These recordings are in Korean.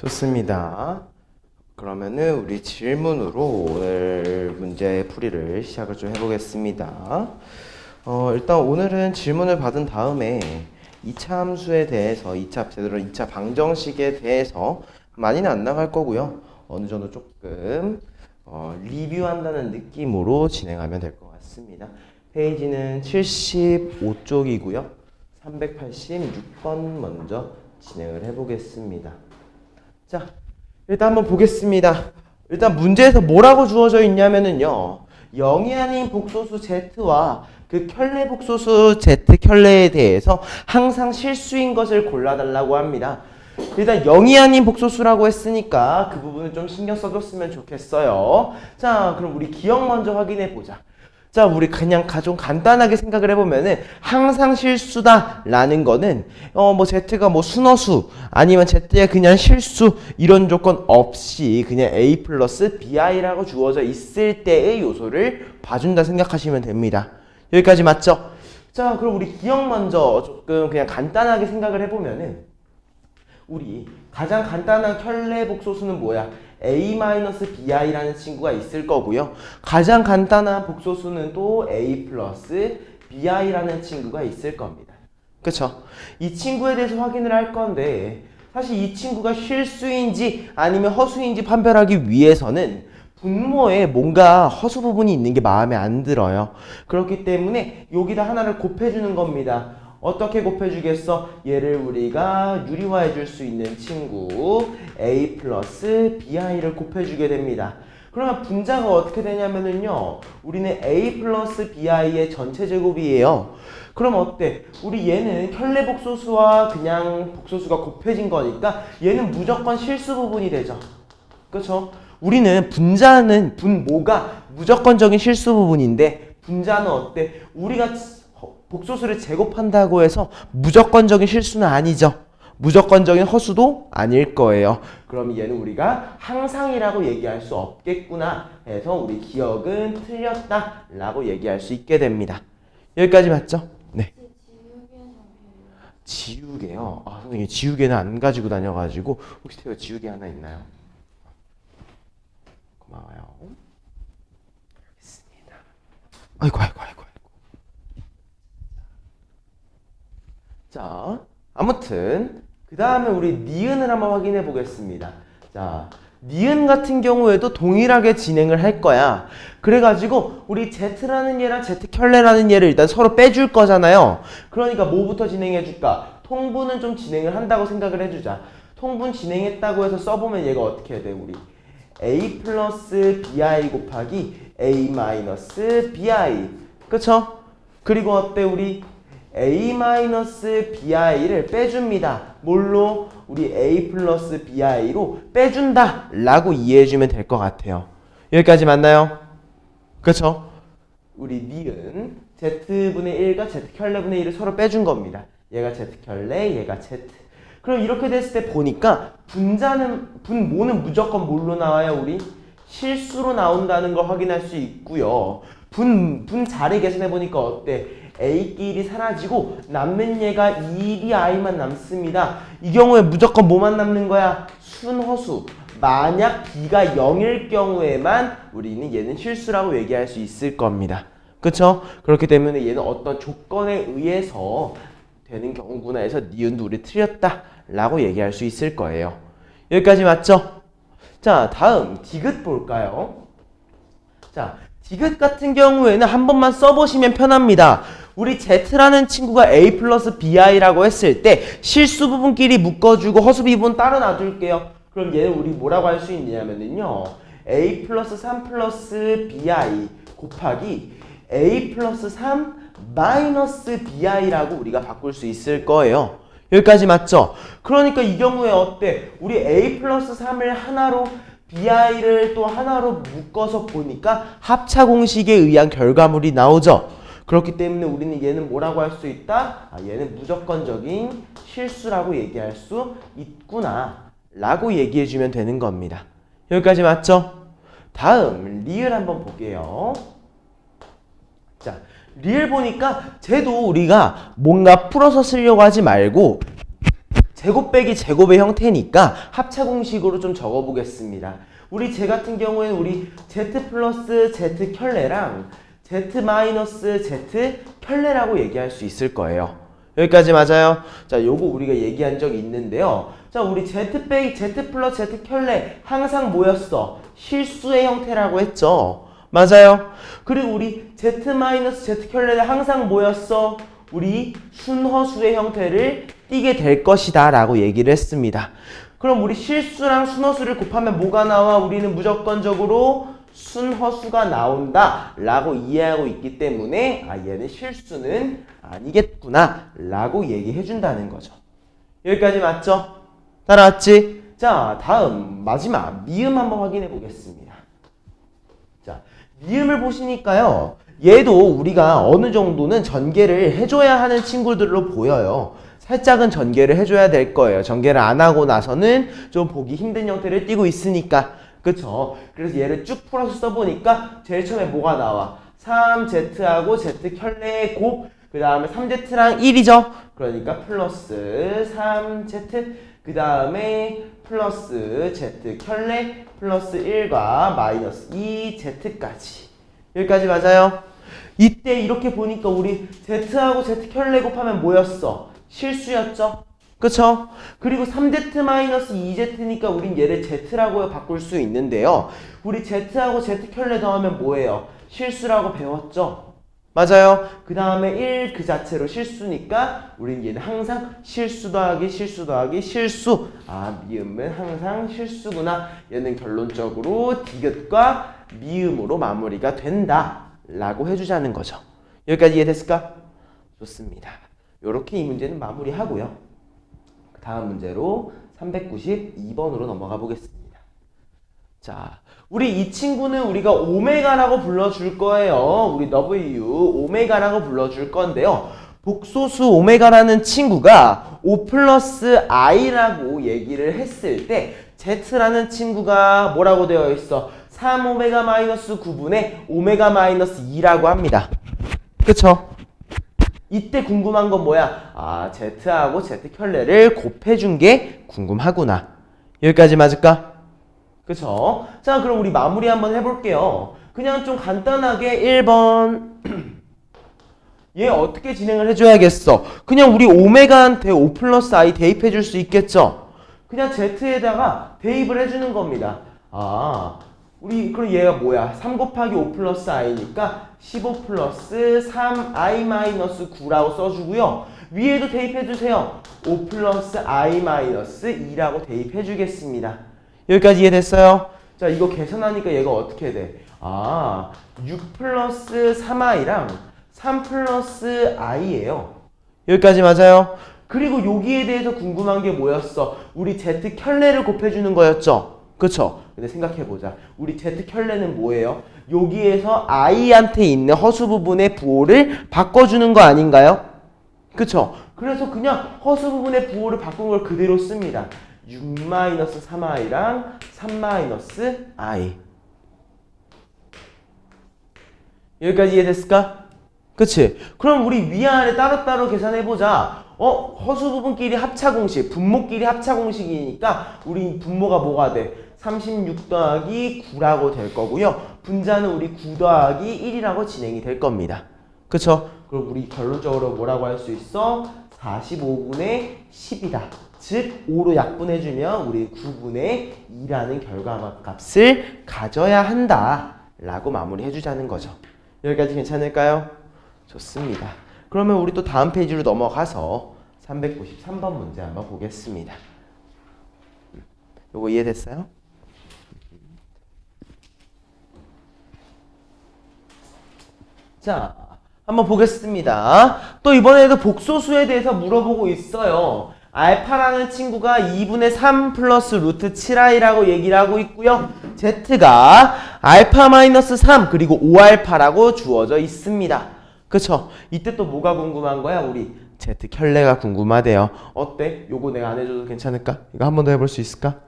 좋습니다. 그러면은 우리 질문으로 오늘 문제 풀이를 시작을 좀 해보겠습니다. 일단 오늘은 질문을 받은 다음에 2차 함수에 대해서 제대로 2차 방정식에 대해서 많이는 안 나갈 거고요. 어느 정도 조금 리뷰한다는 느낌으로 진행하면 될 것 같습니다. 페이지는 75쪽이고요. 386번 먼저 진행을 해보겠습니다. 자, 일단 한번 보겠습니다. 일단 문제에서 뭐라고 주어져 있냐면은요. 0이 아닌 복소수 z와 그 켤레 복소수 z 켤레에 대해서 항상 실수인 것을 골라달라고 합니다. 일단 0이 아닌 복소수라고 했으니까 그 부분을 좀 신경 써줬으면 좋겠어요. 자, 그럼 우리 기억 먼저 확인해 보자. 자, 우리 그냥 좀 간단하게 생각을 해보면은 항상 실수다 라는 거는 z가 순어수 아니면 z의 그냥 실수 이런 조건 없이 그냥 a 플러스 bi라고 주어져 있을 때의 요소를 봐준다 생각하시면 됩니다. 여기까지 맞죠? 자, 그럼 우리 기억 먼저 조금 그냥 간단하게 생각을 해보면은 우리 가장 간단한 켤레 복소수는 뭐야? a-bi라는 친구가 있을 거고요. 가장 간단한 복소수는 또 a 플러스 bi라는 친구가 있을 겁니다. 그쵸? 이 친구에 대해서 확인을 할 건데 사실 이 친구가 실수인지 아니면 허수인지 판별하기 위해서는 분모에 뭔가 허수 부분이 있는 게 마음에 안 들어요. 그렇기 때문에 여기다 하나를 곱해주는 겁니다. 어떻게 곱해주겠어? 얘를 우리가 유리화해 줄 수 있는 친구 a 플러스 bi를 곱해주게 됩니다. 그러면 분자가 어떻게 되냐면은요. 우리는 a 플러스 bi의 전체 제곱이에요. 그럼 어때? 우리 얘는 켤레 복소수와 그냥 복소수가 곱해진 거니까 얘는 무조건 실수 부분이 되죠. 그렇죠? 우리는 분모가 무조건적인 실수 부분인데 분자는 어때? 우리가 복소수를 제곱한다고 해서 무조건적인 실수는 아니죠. 무조건적인 허수도 아닐 거예요. 그럼 얘는 우리가 항상이라고 얘기할 수 없겠구나 해서 우리 기억은 틀렸다 라고 얘기할 수 있게 됩니다. 여기까지 맞죠? 네. 지우개요? 아, 선생님 지우개는 안 가지고 다녀가지고 혹시 태호 지우개 하나 있나요? 고마워요. 알겠습니다. 아이고. 자, 아무튼 그 다음에 우리 니은을 한번 확인해 보겠습니다. 자, 니은 같은 경우에도 동일하게 진행을 할 거야. 그래가지고 우리 z라는 얘랑 z 켤레라는 얘를 일단 서로 빼줄 거잖아요. 그러니까 뭐부터 진행해 줄까? 통분은 좀 진행을 한다고 생각을 해주자. 통분 진행했다고 해서 써보면 얘가 어떻게 해야 돼? 우리 a 플러스 bi 곱하기 a 마이너스 bi. 그쵸? 그리고 어때? 우리 a-bi를 빼줍니다. 뭘로? 우리 a 플러스 bi로 빼준다 라고 이해해주면 될 것 같아요. 여기까지 맞나요? 그쵸? 우리 니은 z분의 1과 z 켤레분의 1을 서로 빼준 겁니다. 얘가 z 켤레, 얘가 z. 그럼 이렇게 됐을 때 보니까 분모는 무조건 뭘로 나와요? 우리 실수로 나온다는 걸 확인할 수 있고요. 분자를 계산해 보니까 어때? a끼리 사라지고 남는 얘가 1이 i만 남습니다. 이 경우에 무조건 뭐만 남는 거야? 순허수. 만약 b가 0일 경우에만 우리는 얘는 실수라고 얘기할 수 있을 겁니다. 그쵸? 그렇기 때문에 얘는 어떤 조건에 의해서 되는 경우구나 해서 니은도 우리 틀렸다 라고 얘기할 수 있을 거예요. 여기까지 맞죠? 자, 다음 디귿 볼까요? 자, 디귿 같은 경우에는 한 번만 써보시면 편합니다. 우리 z라는 친구가 a 플러스 bi라고 했을 때 실수 부분끼리 묶어주고 허수 부분 따로 놔둘게요. 그럼 얘는 우리 뭐라고 할 수 있냐면요. a 플러스 3 플러스 bi 곱하기 a 플러스 3 마이너스 bi라고 우리가 바꿀 수 있을 거예요. 여기까지 맞죠? 그러니까 이 경우에 어때? 우리 a 플러스 3을 하나로 bi를 또 하나로 묶어서 보니까 합차 공식에 의한 결과물이 나오죠. 그렇기 때문에 우리는 얘는 뭐라고 할 수 있다? 얘는 무조건적인 실수라고 얘기할 수 있구나 라고 얘기해주면 되는 겁니다. 여기까지 맞죠? 다음 리을 한번 볼게요. 자, 리을 보니까 쟤도 우리가 뭔가 풀어서 쓰려고 하지 말고 제곱 빼기 제곱의 형태니까 합차 공식으로 좀 적어보겠습니다. 우리 제 같은 경우에는 우리 z 플러스 z 켤레랑 z 마이너스 z 켤레라고 얘기할 수 있을 거예요. 여기까지 맞아요? 자, 요거 우리가 얘기한 적이 있는데요. 자, 우리 z 빼기 z 플러스 z 켤레 항상 뭐였어? 실수의 형태라고 했죠. 맞아요? 그리고 우리 z 마이너스 z 켤레는 항상 뭐였어? 우리 순허수의 형태를 띠게 될 것이다 라고 얘기를 했습니다. 그럼 우리 실수랑 순허수를 곱하면 뭐가 나와? 우리는 무조건적으로 순허수가 나온다 라고 이해하고 있기 때문에 얘는 실수는 아니겠구나 라고 얘기해 준다는 거죠. 여기까지 맞죠? 따라왔지? 자, 다음 마지막 미음 한번 확인해 보겠습니다. 자, 미음을 보시니까요. 얘도 우리가 어느 정도는 전개를 해줘야 하는 친구들로 보여요. 살짝은 전개를 해줘야 될 거예요. 전개를 안 하고 나서는 좀 보기 힘든 형태를 띠고 있으니까. 그쵸? 그래서 얘를 쭉 풀어서 써보니까 제일 처음에 뭐가 나와? 3z하고 z 켤레의 곱, 그 다음에 3z랑 1이죠? 그러니까 플러스 3z, 그 다음에 플러스 z 켤레, 플러스 1과 마이너스 2z까지. 여기까지 맞아요? 이때 이렇게 보니까 우리 z하고 z 켤레 곱하면 뭐였어? 실수였죠? 그쵸? 그리고 3z-2z니까 우린 얘를 z라고 바꿀 수 있는데요. 우리 z하고 z 켤레 더하면 뭐예요? 실수라고 배웠죠? 맞아요? 그 다음에 1 그 자체로 실수니까 우린 얘는 항상 실수 더하기 실수 더하기 실수. 미음은 항상 실수구나. 얘는 결론적으로 디귿과 미음으로 마무리가 된다 라고 해주자는 거죠. 여기까지 이해됐을까? 좋습니다. 요렇게 이 문제는 마무리하고요. 다음 문제로 392번으로 넘어가 보겠습니다. 자, 우리 이 친구는 우리가 오메가라고 불러줄 거예요. 우리 W 오메가라고 불러줄 건데요. 복소수 오메가라는 친구가 O 플러스 I라고 얘기를 했을 때 Z라는 친구가 뭐라고 되어 있어? 3오메가 마이너스 9분의 오메가 마이너스 2라고 합니다. 그쵸? 이때 궁금한 건 뭐야? Z하고 Z 켤레를 곱해준 게 궁금하구나. 여기까지 맞을까? 그쵸? 자, 그럼 우리 마무리 한번 해볼게요. 그냥 좀 간단하게 1번. 얘 어떻게 진행을 해줘야겠어? 그냥 우리 오메가한테 O 플러스 I 대입해줄 수 있겠죠? 그냥 Z에다가 대입을 해주는 겁니다. 그럼 얘가 뭐야? 3 곱하기 5 플러스 i니까 15 플러스 3i 마이너스 9라고 써주고요. 위에도 대입해주세요. 5 플러스 i 마이너스 2라고 대입해주겠습니다. 여기까지 이해됐어요? 자, 이거 계산하니까 얘가 어떻게 돼? 6 플러스 3i랑 3 플러스 i예요. 여기까지 맞아요? 그리고 여기에 대해서 궁금한 게 뭐였어? 우리 z 켤레를 곱해주는 거였죠? 그쵸? 근데 생각해보자. 우리 z 켤레는 뭐예요? 여기에서 i한테 있는 허수 부분의 부호를 바꿔주는 거 아닌가요? 그쵸? 그래서 그냥 허수 부분의 부호를 바꾼 걸 그대로 씁니다. 6-3i랑 3-i. 여기까지 이해됐을까? 그치? 그럼 우리 위아래 따로따로 계산해보자. 허수 부분끼리 합차 공식, 분모끼리 합차 공식이니까 우리 분모가 뭐가 돼? 36 더하기 9라고 될 거고요. 분자는 우리 9 더하기 1이라고 진행이 될 겁니다. 그쵸? 그럼 우리 결론적으로 뭐라고 할 수 있어? 45분의 10이다. 즉 5로 약분해주면 우리 9분의 2라는 결과값을 가져야 한다 라고 마무리해주자는 거죠. 여기까지 괜찮을까요? 좋습니다. 그러면 우리 또 다음 페이지로 넘어가서 393번 문제 한번 보겠습니다. 요거 이해됐어요? 자, 한번 보겠습니다. 또 이번에도 복소수에 대해서 물어보고 있어요. 알파라는 친구가 2분의 3 플러스 루트 7i라고 얘기를 하고 있고요. z가 알파 마이너스 3 그리고 5알파라고 주어져 있습니다. 그쵸? 이때 또 뭐가 궁금한 거야? 우리 z 켤레가 궁금하대요. 어때? 요거 내가 안 해줘도 괜찮을까? 이거 한 번 더 해볼 수 있을까?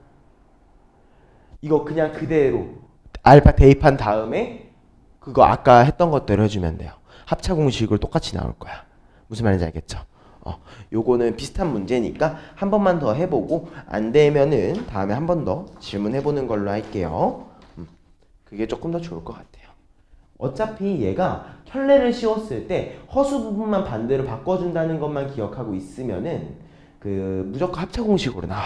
이거 그냥 그대로 알파 대입한 다음에 그거 아까 했던 것대로 해주면 돼요. 합차 공식으로 똑같이 나올 거야. 무슨 말인지 알겠죠? 요거는 비슷한 문제니까 한 번만 더 해보고 안 되면은 다음에 한 번 더 질문해보는 걸로 할게요. 그게 조금 더 좋을 것 같아요. 어차피 얘가 켤레를 씌웠을 때 허수 부분만 반대로 바꿔준다는 것만 기억하고 있으면은 무조건 합차 공식으로 나와.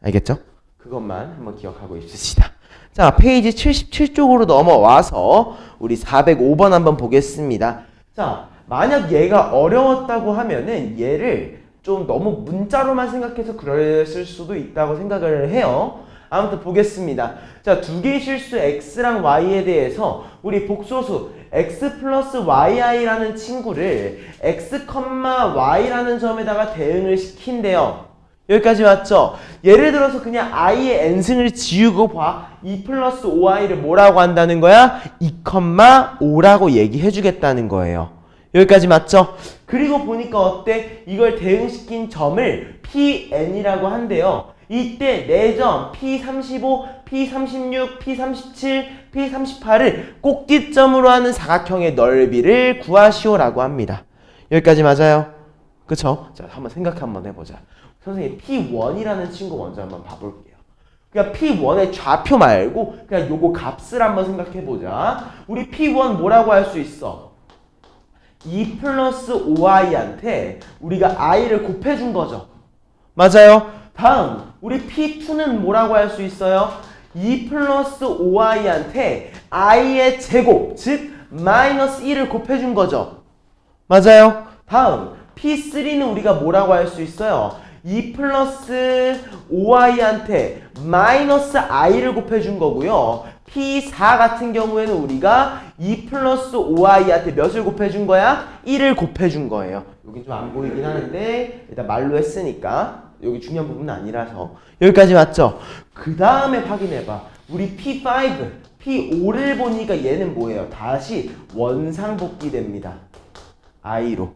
알겠죠? 그것만 한번 기억하고 있읍시다. 자, 페이지 77쪽으로 넘어와서 우리 405번 한번 보겠습니다. 자, 만약 얘가 어려웠다고 하면은 얘를 좀 너무 문자로만 생각해서 그랬을 수도 있다고 생각을 해요. 아무튼 보겠습니다. 자, 두 개의 실수 x랑 y에 대해서 우리 복소수 x 플러스 yi라는 친구를 x, y라는 점에다가 대응을 시킨대요. 여기까지 맞죠? 예를 들어서 그냥 i의 n승을 지우고 봐. 2 플러스 5i를 뭐라고 한다는 거야? 2,5라고 얘기해 주겠다는 거예요. 여기까지 맞죠? 그리고 보니까 어때? 이걸 대응시킨 점을 Pn이라고 한대요. 이때 4점 P35, P36, P37, P38을 꼭지점으로 하는 사각형의 넓이를 구하시오라고 합니다. 여기까지 맞아요? 그쵸? 자, 한번 생각 한번 해보자. 선생님, P1이라는 친구 먼저 한번 봐볼게요. 그냥 P1의 좌표 말고 그냥 요거 값을 한번 생각해보자. 우리 P1 뭐라고 할 수 있어? 2 플러스 5i한테 우리가 i를 곱해준 거죠. 맞아요? 다음, 우리 P2는 뭐라고 할 수 있어요? 2 플러스 5i한테 i의 제곱, 즉 마이너스 1을 곱해준 거죠. 맞아요? 다음, P3는 우리가 뭐라고 할 수 있어요? 2 플러스 5i한테 마이너스 i를 곱해준 거고요. P4 같은 경우에는 우리가 2 플러스 5i한테 몇을 곱해준 거야? 1을 곱해준 거예요. 여기 좀 안 보이긴 하는데 일단 말로 했으니까 여기 중요한 부분은 아니라서 여기까지 맞죠? 그 다음에 확인해봐. 우리 P5, P5를 보니까 얘는 뭐예요? 다시 원상복귀 됩니다. i로.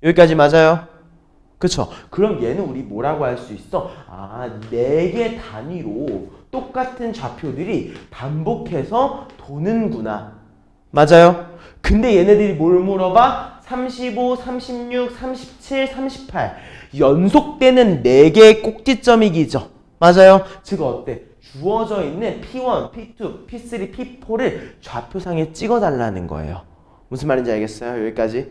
여기까지 맞아요? 그쵸? 그럼 얘는 우리 뭐라고 할 수 있어? 아, 4개 단위로 똑같은 좌표들이 반복해서 도는구나. 맞아요? 근데 얘네들이 뭘 물어봐? 35, 36, 37, 38 연속되는 4개의 꼭지점이기죠. 맞아요? 즉 어때? 주어져 있는 P1, P2, P3, P4를 좌표상에 찍어달라는 거예요. 무슨 말인지 알겠어요? 여기까지?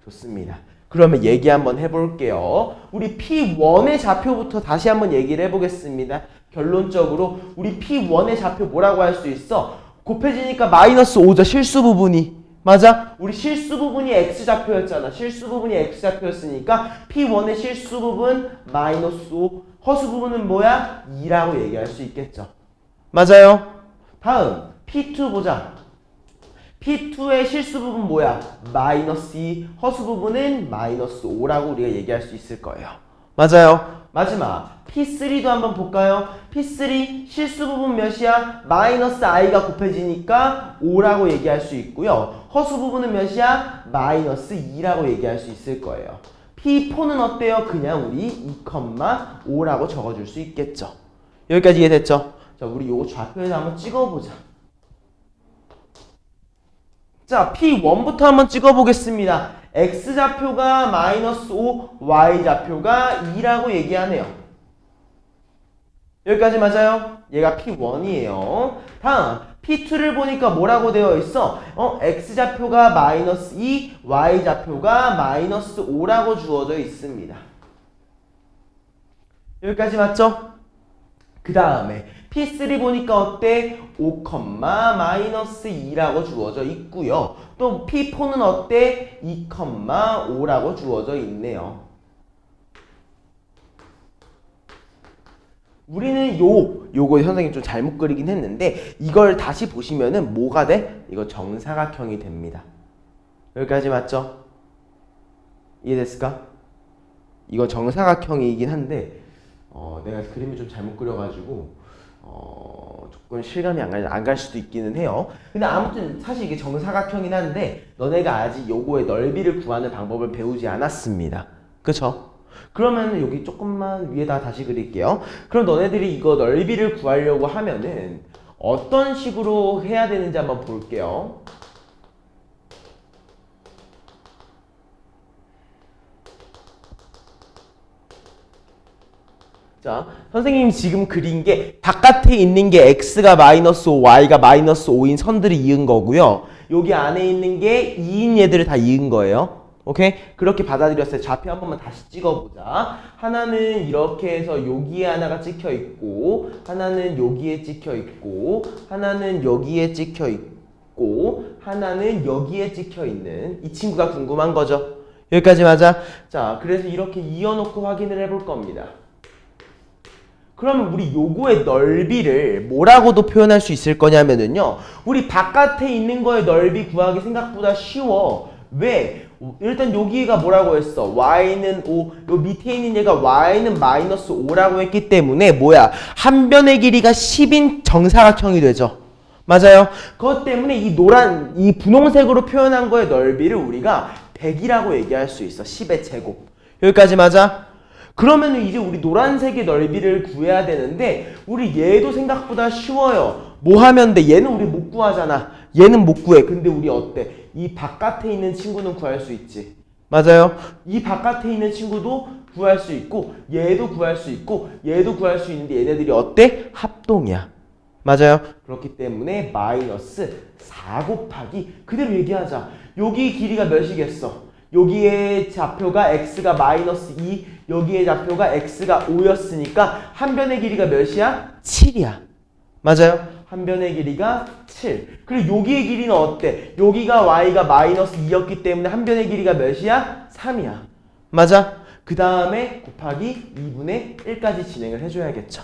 좋습니다. 그러면 얘기 한번 해볼게요. 우리 P1의 좌표부터 다시 한번 얘기를 해보겠습니다. 결론적으로 우리 P1의 좌표 뭐라고 할 수 있어? 곱해지니까 마이너스 5죠. 실수 부분이. 맞아? 우리 실수 부분이 X좌표였잖아. 실수 부분이 X좌표였으니까 P1의 실수 부분 마이너스 5. 허수 부분은 뭐야? 2라고 얘기할 수 있겠죠. 맞아요? 다음 P2 보자. P2의 실수 부분 뭐야? 마이너스 2. 허수 부분은 마이너스 5라고 우리가 얘기할 수 있을 거예요. 맞아요? 마지막 P3도 한번 볼까요? P3 실수 부분 몇이야? 마이너스 i가 곱해지니까 5라고 얘기할 수 있고요. 허수 부분은 몇이야? 마이너스 2라고 얘기할 수 있을 거예요. P4는 어때요? 그냥 우리 2,5라고 적어줄 수 있겠죠. 여기까지 이해됐죠? 자, 우리 요거 좌표에서 한번 찍어보자. 자, P1부터 한번 찍어보겠습니다. X좌표가 마이너스 5, Y좌표가 2라고 얘기하네요. 여기까지 맞아요? 얘가 P1이에요. 다음, P2를 보니까 뭐라고 되어 있어? X좌표가 마이너스 2, Y좌표가 마이너스 5라고 주어져 있습니다. 여기까지 맞죠? 그 다음에 P3 보니까 어때? 5, 마이너스 2라고 주어져 있고요. 또 P4는 어때? 2,5라고 주어져 있네요. 우리는 요거 선생님 좀 잘못 그리긴 했는데 이걸 다시 보시면은 뭐가 돼? 이거 정사각형이 됩니다. 여기까지 맞죠? 이해됐을까? 이거 정사각형이긴 한데 내가 그림을 좀 잘못 그려가지고 조금 실감이 안 갈 수도 있기는 해요. 근데 아무튼 사실 이게 정사각형이긴 한데 너네가 아직 요거의 넓이를 구하는 방법을 배우지 않았습니다. 그쵸? 그러면 여기 조금만 위에다 다시 그릴게요. 그럼 너네들이 이거 넓이를 구하려고 하면은 어떤 식으로 해야 되는지 한번 볼게요. 자, 선생님이 지금 그린 게 바깥에 있는 게 x가 마이너스 5, y가 마이너스 5인 선들을 이은 거고요. 여기 안에 있는 게 2인 얘들을 다 이은 거예요. 오케이? 그렇게 받아들였어요. 좌표 한 번만 다시 찍어보자. 하나는 이렇게 해서 여기에 하나가 찍혀 있고, 하나는 여기에 찍혀 있고, 하나는 여기에 찍혀 있고, 하나는 여기에 찍혀 있는 이 친구가 궁금한 거죠. 여기까지 맞아? 자, 그래서 이렇게 이어놓고 확인을 해볼 겁니다. 그러면 우리 요거의 넓이를 뭐라고도 표현할 수 있을 거냐면은요. 우리 바깥에 있는 거의 넓이 구하기 생각보다 쉬워. 왜? 일단 여기가 뭐라고 했어? y는 5, 요 밑에 있는 얘가 y는 마이너스 5라고 했기 때문에 뭐야? 한 변의 길이가 10인 정사각형이 되죠. 맞아요? 그것 때문에 이 노란, 이 분홍색으로 표현한 거의 넓이를 우리가 100이라고 얘기할 수 있어. 10의 제곱. 여기까지 맞아? 그러면 이제 우리 노란색의 넓이를 구해야 되는데 우리 얘도 생각보다 쉬워요. 뭐 하면 돼? 얘는 우리 못 구하잖아. 얘는 못 구해. 근데 우리 어때? 이 바깥에 있는 친구는 구할 수 있지. 맞아요? 이 바깥에 있는 친구도 구할 수 있고 얘도 구할 수 있고 얘도 구할 수 있는데 얘네들이 어때? 합동이야. 맞아요? 그렇기 때문에 마이너스 4 곱하기 그대로 얘기하자. 여기 길이가 몇이겠어? 여기에 좌표가 x가 마이너스 2, 여기에 좌표가 x가 5였으니까 한 변의 길이가 몇이야? 7이야. 맞아요? 한 변의 길이가 7. 그리고 여기의 길이는 어때? 여기가 y가 마이너스 2였기 때문에 한 변의 길이가 몇이야? 3이야. 맞아? 그 다음에 곱하기 2분의 1까지 진행을 해줘야겠죠.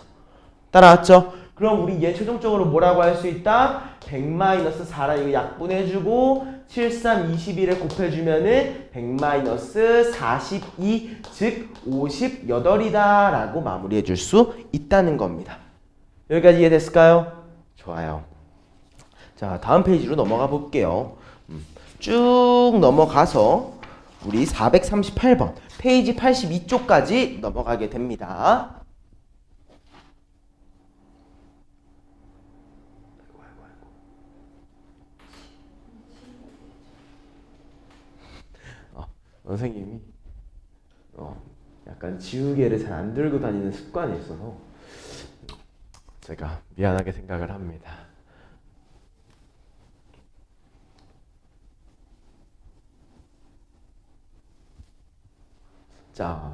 따라왔죠? 그럼 우리 얘 최종적으로 뭐라고 할 수 있다? 100-4라 이거 약분해주고 7, 3, 21을 곱해주면은 100-42, 즉 58이다 라고 마무리해줄 수 있다는 겁니다. 여기까지 이해됐을까요? 좋아요. 자, 다음 페이지로 넘어가 볼게요. 쭉 넘어가서 우리 438번 페이지 82쪽까지 넘어가게 됩니다. 선생님이 약간 지우개를 잘 안 들고 다니는 습관이 있어서 제가 미안하게 생각을 합니다. 자,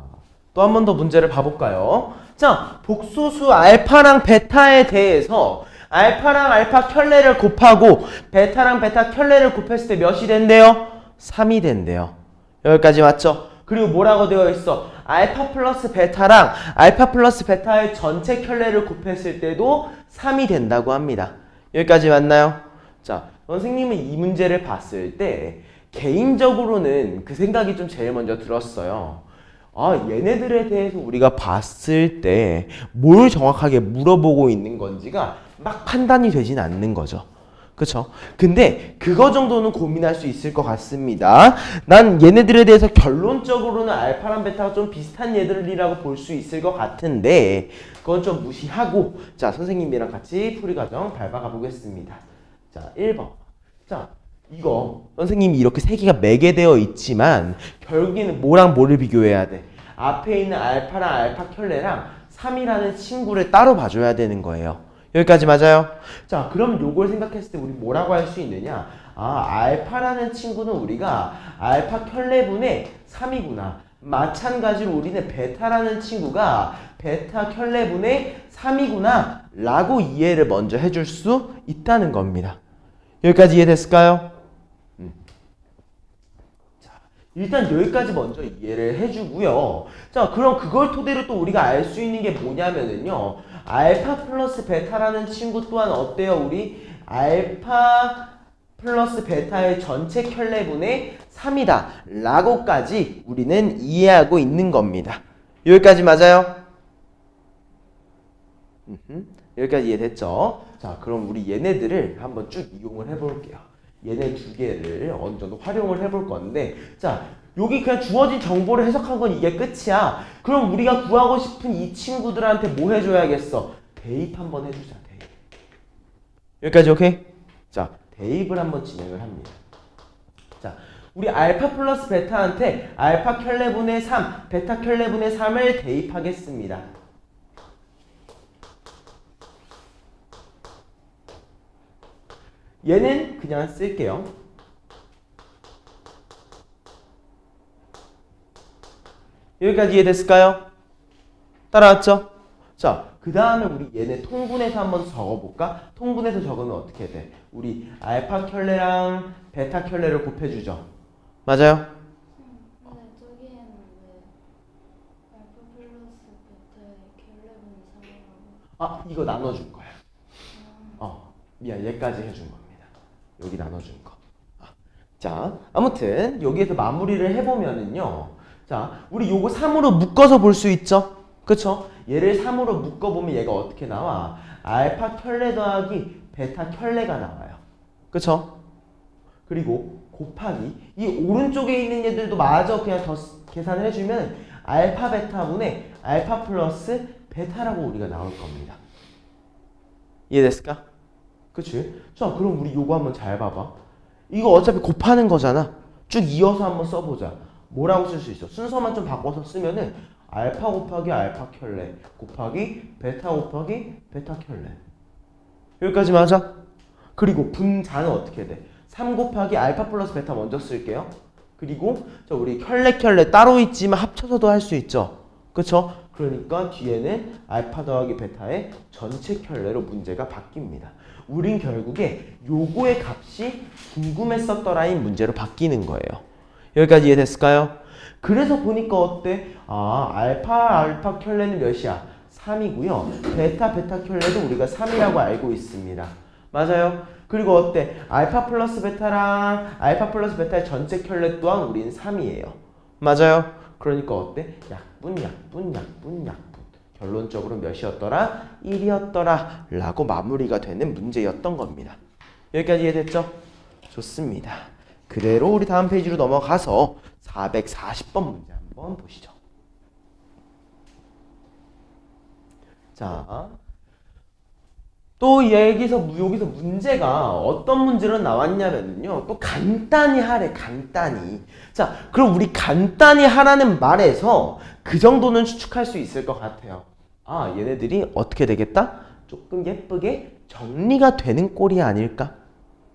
또 한 번 더 문제를 봐볼까요? 자, 복소수 알파랑 베타에 대해서 알파랑 알파 켤레를 곱하고 베타랑 베타 켤레를 곱했을 때 몇이 된대요? 3이 된대요. 여기까지 맞죠? 그리고 뭐라고 되어 있어? 알파 플러스 베타랑 알파 플러스 베타의 전체 켤레를 곱했을 때도 3이 된다고 합니다. 여기까지 맞나요? 자, 선생님은 이 문제를 봤을 때 개인적으로는 그 생각이 좀 제일 먼저 들었어요. 아, 얘네들에 대해서 우리가 봤을 때 뭘 정확하게 물어보고 있는 건지가 막 판단이 되진 않는 거죠. 그쵸? 근데 그거 정도는 고민할 수 있을 것 같습니다. 난 얘네들에 대해서 결론적으로는 알파랑 베타가 좀 비슷한 얘들이라고 볼 수 있을 것 같은데 그건 좀 무시하고 자, 선생님이랑 같이 풀이 과정 밟아가 보겠습니다. 자, 1번. 자, 이거 선생님이 이렇게 세 개가 매개되어 있지만 결국에는 뭐랑 뭐를 비교해야 돼? 앞에 있는 알파랑 알파 켤레랑 3이라는 친구를 따로 봐줘야 되는 거예요. 여기까지 맞아요? 자, 그럼 요걸 생각했을 때 우리 뭐라고 할 수 있느냐? 아, 알파라는 친구는 우리가 알파 켤레분의 3이구나. 마찬가지로 우리는 베타라는 친구가 베타 켤레분의 3이구나 라고 이해를 먼저 해줄 수 있다는 겁니다. 여기까지 이해됐을까요? 자, 일단 여기까지 먼저 이해를 해주고요. 자, 그럼 그걸 토대로 또 우리가 알 수 있는 게 뭐냐면은요. 알파 플러스 베타라는 친구 또한 어때요? 우리 알파 플러스 베타의 전체 켤레분의 3이다 라고까지 우리는 이해하고 있는 겁니다. 여기까지 맞아요? 여기까지 이해됐죠? 자, 그럼 우리 얘네들을 한번 쭉 이용을 해볼게요. 얘네 두 개를 어느 정도 활용을 해볼 건데 자, 여기 그냥 주어진 정보를 해석한 건 이게 끝이야. 그럼 우리가 구하고 싶은 이 친구들한테 뭐 해줘야겠어? 대입 한번 해주자. 대입. 여기까지 오케이? 자, 대입을 한번 진행을 합니다. 자, 우리 알파 플러스 베타한테 알파 켤레분의 3, 베타 켤레분의 3을 대입하겠습니다. 얘는 그냥 쓸게요. 여기까지 이해됐을까요? 따라왔죠? 자, 그 다음에 우리 얘네 통분해서 한번 적어볼까? 통분해서 적으면 어떻게 돼? 우리 알파 켤레랑 베타 켤레를 곱해주죠. 맞아요? 근데 저기에는 왜 알파 플러스 베타의 결례분이 3이라고? 아, 이거 나눠준 거야. 미안, 얘까지 해준 겁니다. 여기 나눠준 거. 자, 아무튼 여기에서 마무리를 해보면은요. 자, 우리 요거 3으로 묶어서 볼 수 있죠? 그쵸? 얘를 3으로 묶어보면 얘가 어떻게 나와? 알파 켤레 더하기 베타 켤레가 나와요. 그쵸? 그리고 곱하기 이 오른쪽에 있는 얘들도 마저 그냥 더 계산을 해주면 알파 베타분의 알파 플러스 베타라고 우리가 나올 겁니다. 이해됐을까? 그치? 자, 그럼 우리 요거 한번 잘 봐봐. 이거 어차피 곱하는 거잖아. 쭉 이어서 한번 써보자. 뭐라고 쓸 수 있어? 순서만 좀 바꿔서 쓰면은 알파 곱하기 알파 켤레 곱하기 베타 곱하기 베타 켤레. 여기까지 맞아? 그리고 분자는 어떻게 돼? 3 곱하기 알파 플러스 베타 먼저 쓸게요. 그리고 자, 우리 켤레 따로 있지만 합쳐서도 할 수 있죠. 그쵸? 그러니까 뒤에는 알파 더하기 베타의 전체 켤레로 문제가 바뀝니다. 우린 결국에 요거의 값이 궁금했었더라인 문제로 바뀌는 거예요. 여기까지 이해됐을까요? 그래서 보니까 어때? 아, 알파 켤레는 몇이야? 3이고요. 베타 켤레도 우리가 3이라고 알고 있습니다. 맞아요? 그리고 어때? 알파 플러스 베타의 전체 켤레 또한 우린 3이에요. 맞아요? 그러니까 어때? 약분. 결론적으로 몇이었더라? 1이었더라 라고 마무리가 되는 문제였던 겁니다. 여기까지 이해됐죠? 좋습니다. 그대로 우리 다음 페이지로 넘어가서 440번 문제 한번 보시죠. 자, 또 여기서 문제가 어떤 문제로 나왔냐면요. 또 간단히 하래, 간단히. 자, 그럼 우리 간단히 하라는 말에서 그 정도는 추측할 수 있을 것 같아요. 아, 얘네들이 어떻게 되겠다? 조금 예쁘게 정리가 되는 꼴이 아닐까?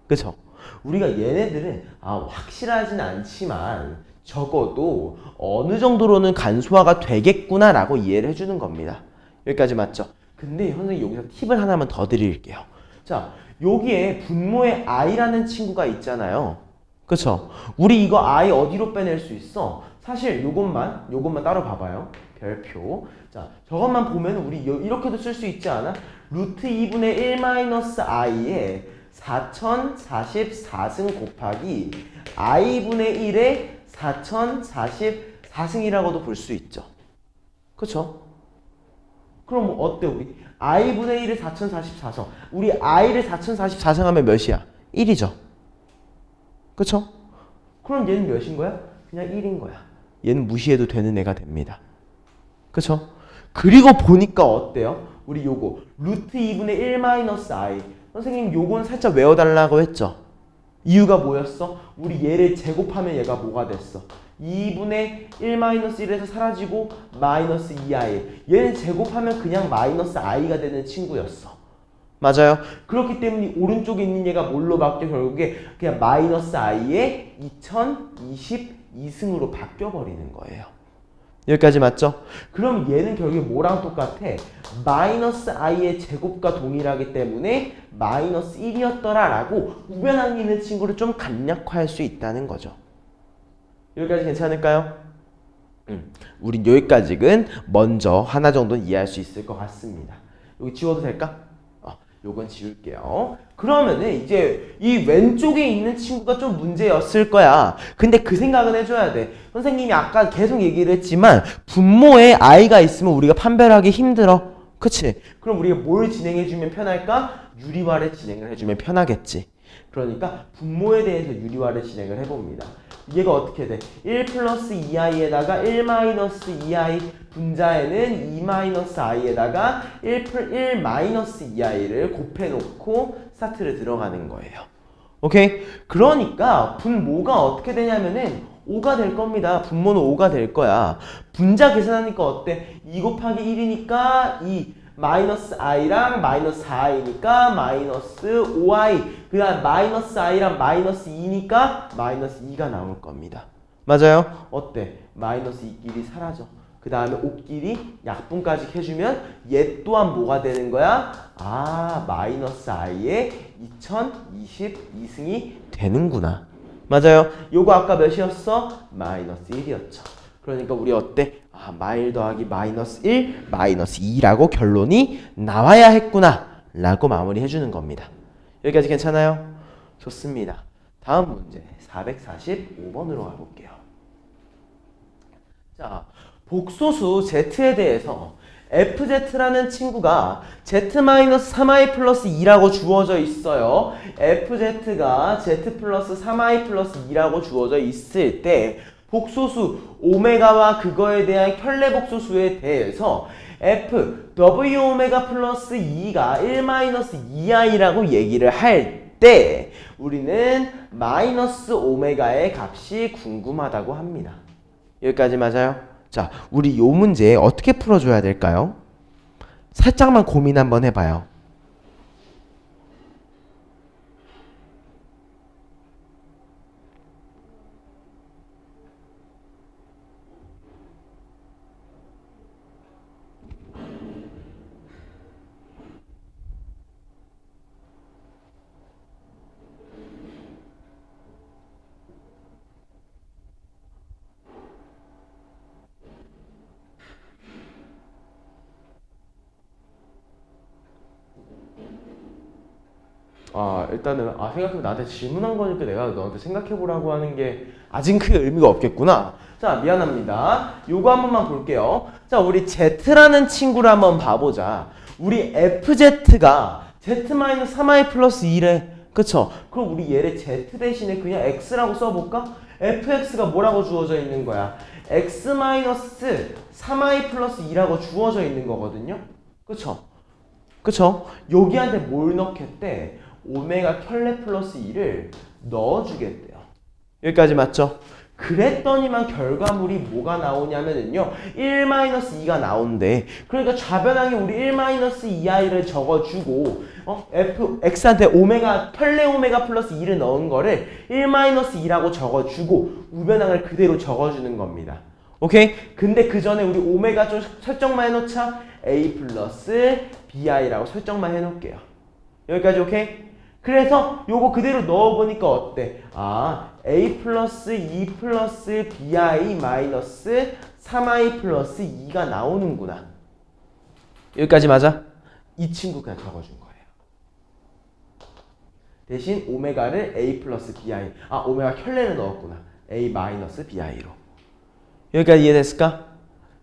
그쵸? 우리가 얘네들은 확실하진 않지만 적어도 어느 정도로는 간소화가 되겠구나 라고 이해를 해주는 겁니다. 여기까지 맞죠? 근데 선생님 여기서 팁을 하나만 더 드릴게요. 자, 여기에 분모의 i라는 친구가 있잖아요. 그쵸? 우리 이거 i 어디로 빼낼 수 있어? 사실 요것만 따로 봐봐요. 별표. 자, 저것만 보면 우리 이렇게도 쓸 수 있지 않아? 루트 2분의 1 마이너스 i에 4044승 곱하기 i분의 1에 4044승이라고도 볼 수 있죠. 그쵸? 그럼 어때 우리? i분의 1을 4044성. 우리 i를 4044성 하면 몇이야? 1이죠. 그쵸? 그럼 얘는 몇인 거야? 그냥 1인 거야. 얘는 무시해도 되는 애가 됩니다. 그쵸? 그리고 보니까 어때요? 우리 요거 루트 2분의 1 마이너스 i. 선생님 요건 살짝 외워달라고 했죠? 이유가 뭐였어? 우리 얘를 제곱하면 얘가 뭐가 됐어? 2분의 1 마이너스 1에서 사라지고 마이너스 2i. 얘는 제곱하면 그냥 마이너스 i가 되는 친구였어. 맞아요? 그렇기 때문에 오른쪽에 있는 얘가 뭘로 바뀌어? 결국에 그냥 마이너스 i에 2022승으로 바뀌어버리는 거예요. 여기까지 맞죠? 그럼 얘는 결국에 뭐랑 똑같아? 마이너스 i의 제곱과 동일하기 때문에 마이너스 1이었더라 라고 우변항이 있는 친구를 좀 간략화할 수 있다는 거죠. 여기까지 괜찮을까요? 우린 여기까지는 먼저 하나 정도는 이해할 수 있을 것 같습니다. 여기 지워도 될까? 요건 지울게요. 그러면은 이제 이 왼쪽에 있는 친구가 좀 문제였을 거야. 근데 그 생각은 해줘야 돼. 선생님이 아까 계속 얘기를 했지만 분모에 i가 있으면 우리가 판별하기 힘들어. 그치? 그럼 우리가 뭘 진행해주면 편할까? 유리화를 진행을 해주면 편하겠지. 그러니까 분모에 대해서 유리화를 진행을 해봅니다. 얘가 어떻게 돼? 1 플러스 2i에다가 1 마이너스 2i 분자에는 2 마이너스 i에다가 1 마이너스 2i를 곱해놓고 스타트를 들어가는 거예요. 오케이? 그러니까 분모가 어떻게 되냐면은 5가 될 겁니다. 분모는 5가 될 거야. 분자 계산하니까 어때? 2 곱하기 1이니까 2 마이너스 i랑 마이너스 4i니까 마이너스 5i. 그 다음 마이너스 i랑 마이너스 2니까 마이너스 2가 나올 겁니다. 맞아요? 어때? 마이너스 2끼리 사라져. 그 다음에 5끼리 약분까지 해주면 얘 또한 뭐가 되는 거야? 아, 마이너스 i의 2022승이 되는구나. 맞아요. 요거 아까 몇이었어? 마이너스 1이었죠. 그러니까 우리 어때? 아, 마일 더하기 마이너스 1, 마이너스 2라고 결론이 나와야 했구나 라고 마무리해 주는 겁니다. 여기까지 괜찮아요? 좋습니다. 다음 문제 445번으로 가볼게요. 자, 복소수 z에 대해서 fz라는 친구가 z-3i 플러스 2라고 주어져 있어요. fz가 z 플러스 3i 플러스 2라고 주어져 있을 때 복소수 오메가와 그거에 대한 켤레 복소수에 대해서 f w 오메가 플러스 2가 1-2i라고 얘기를 할 때 우리는 마이너스 오메가의 값이 궁금하다고 합니다. 여기까지 맞아요? 자, 우리 요 문제 어떻게 풀어줘야 될까요? 살짝만 고민 한번 해봐요. 일단은 생각해보면 나한테 질문한 거니까 내가 너한테 생각해보라고 하는 게 아직 크게 의미가 없겠구나. 자, 미안합니다. 요거 한 번만 볼게요. 자, 우리 z라는 친구를 한번 봐보자. 우리 fz가 z-3i 플러스 2래. 그쵸? 그럼 우리 얘를 z 대신에 그냥 x라고 써볼까? fx가 뭐라고 주어져 있는 거야? x-3i 플러스 2라고 주어져 있는 거거든요. 그쵸? 그쵸? 여기한테 뭘 넣겠대? 오메가 켤레 플러스 2를 넣어주겠대요. 여기까지 맞죠? 그랬더니만 결과물이 뭐가 나오냐면은요 1-2가 나온대. 그러니까 좌변항에 우리 1-2i를 적어주고 x한테 오메가 켤레 오메가 플러스 2를 넣은 거를 1-2라고 적어주고 우변항을 그대로 적어주는 겁니다. 오케이? 근데 그 전에 우리 오메가 좀 설정만 해놓자. a 플러스 bi라고 설정만 해놓을게요. 여기까지 오케이? 그래서 요거 그대로 넣어보니까 어때? a 플러스 2 플러스 bi 마이너스 3i 플러스 2가 나오는구나. 여기까지 맞아? 이 친구 그냥 적어준 거예요. 대신 오메가를 a 플러스 bi 오메가 켤레를 넣었구나. a 마이너스 bi로. 여기까지 이해됐을까?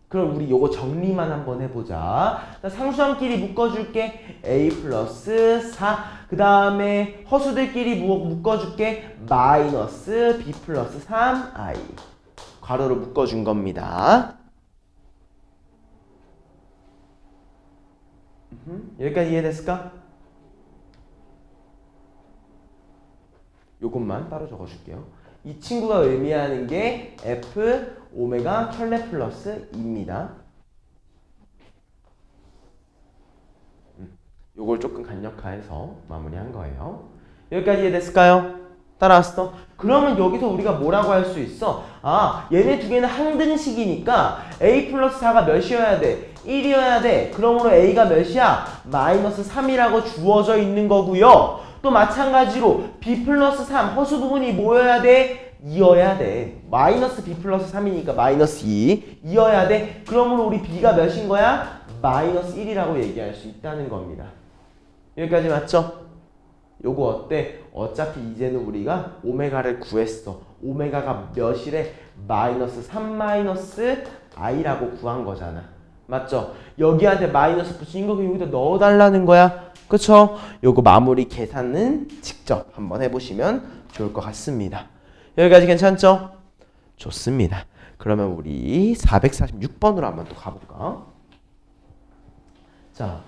그럼 우리 요거 정리만 한번 해보자. 상수함끼리 묶어줄게. a 플러스 4. 그 다음에 허수들끼리 묶어줄게. 마이너스 b 플러스 3i. 괄호로 묶어준 겁니다. 여기까지 이해됐을까? 요것만 따로 적어줄게요. 이 친구가 의미하는 게 f 오메가 켤레 플러스 2입니다. 요걸 조금 간략화해서 마무리한 거예요. 여기까지 이해됐을까요? 따라왔어? 그러면 여기서 우리가 뭐라고 할 수 있어? 얘네 두 개는 항등식이니까 a 플러스 4가 몇이어야 돼? 1이어야 돼. 그러므로 a가 몇이야? 마이너스 3이라고 주어져 있는 거고요. 또 마찬가지로 b 플러스 3 허수 부분이 뭐여야 돼? 2여야 돼. 마이너스 b 플러스 3이니까 마이너스 2 2여야 돼. 그러므로 우리 b가 몇인 거야? 마이너스 1이라고 얘기할 수 있다는 겁니다. 여기까지 맞죠? 요거 어때? 어차피 이제는 우리가 오메가를 구했어. 오메가가 몇이래? 마이너스 3 마이너스 i라고 구한 거잖아. 맞죠? 여기한테 마이너스 붙인 거 여기다 넣어달라는 거야. 그쵸? 요거 마무리 계산은 직접 한번 해보시면 좋을 것 같습니다. 여기까지 괜찮죠? 좋습니다. 그러면 우리 446번으로 한번 또 가볼까? 자,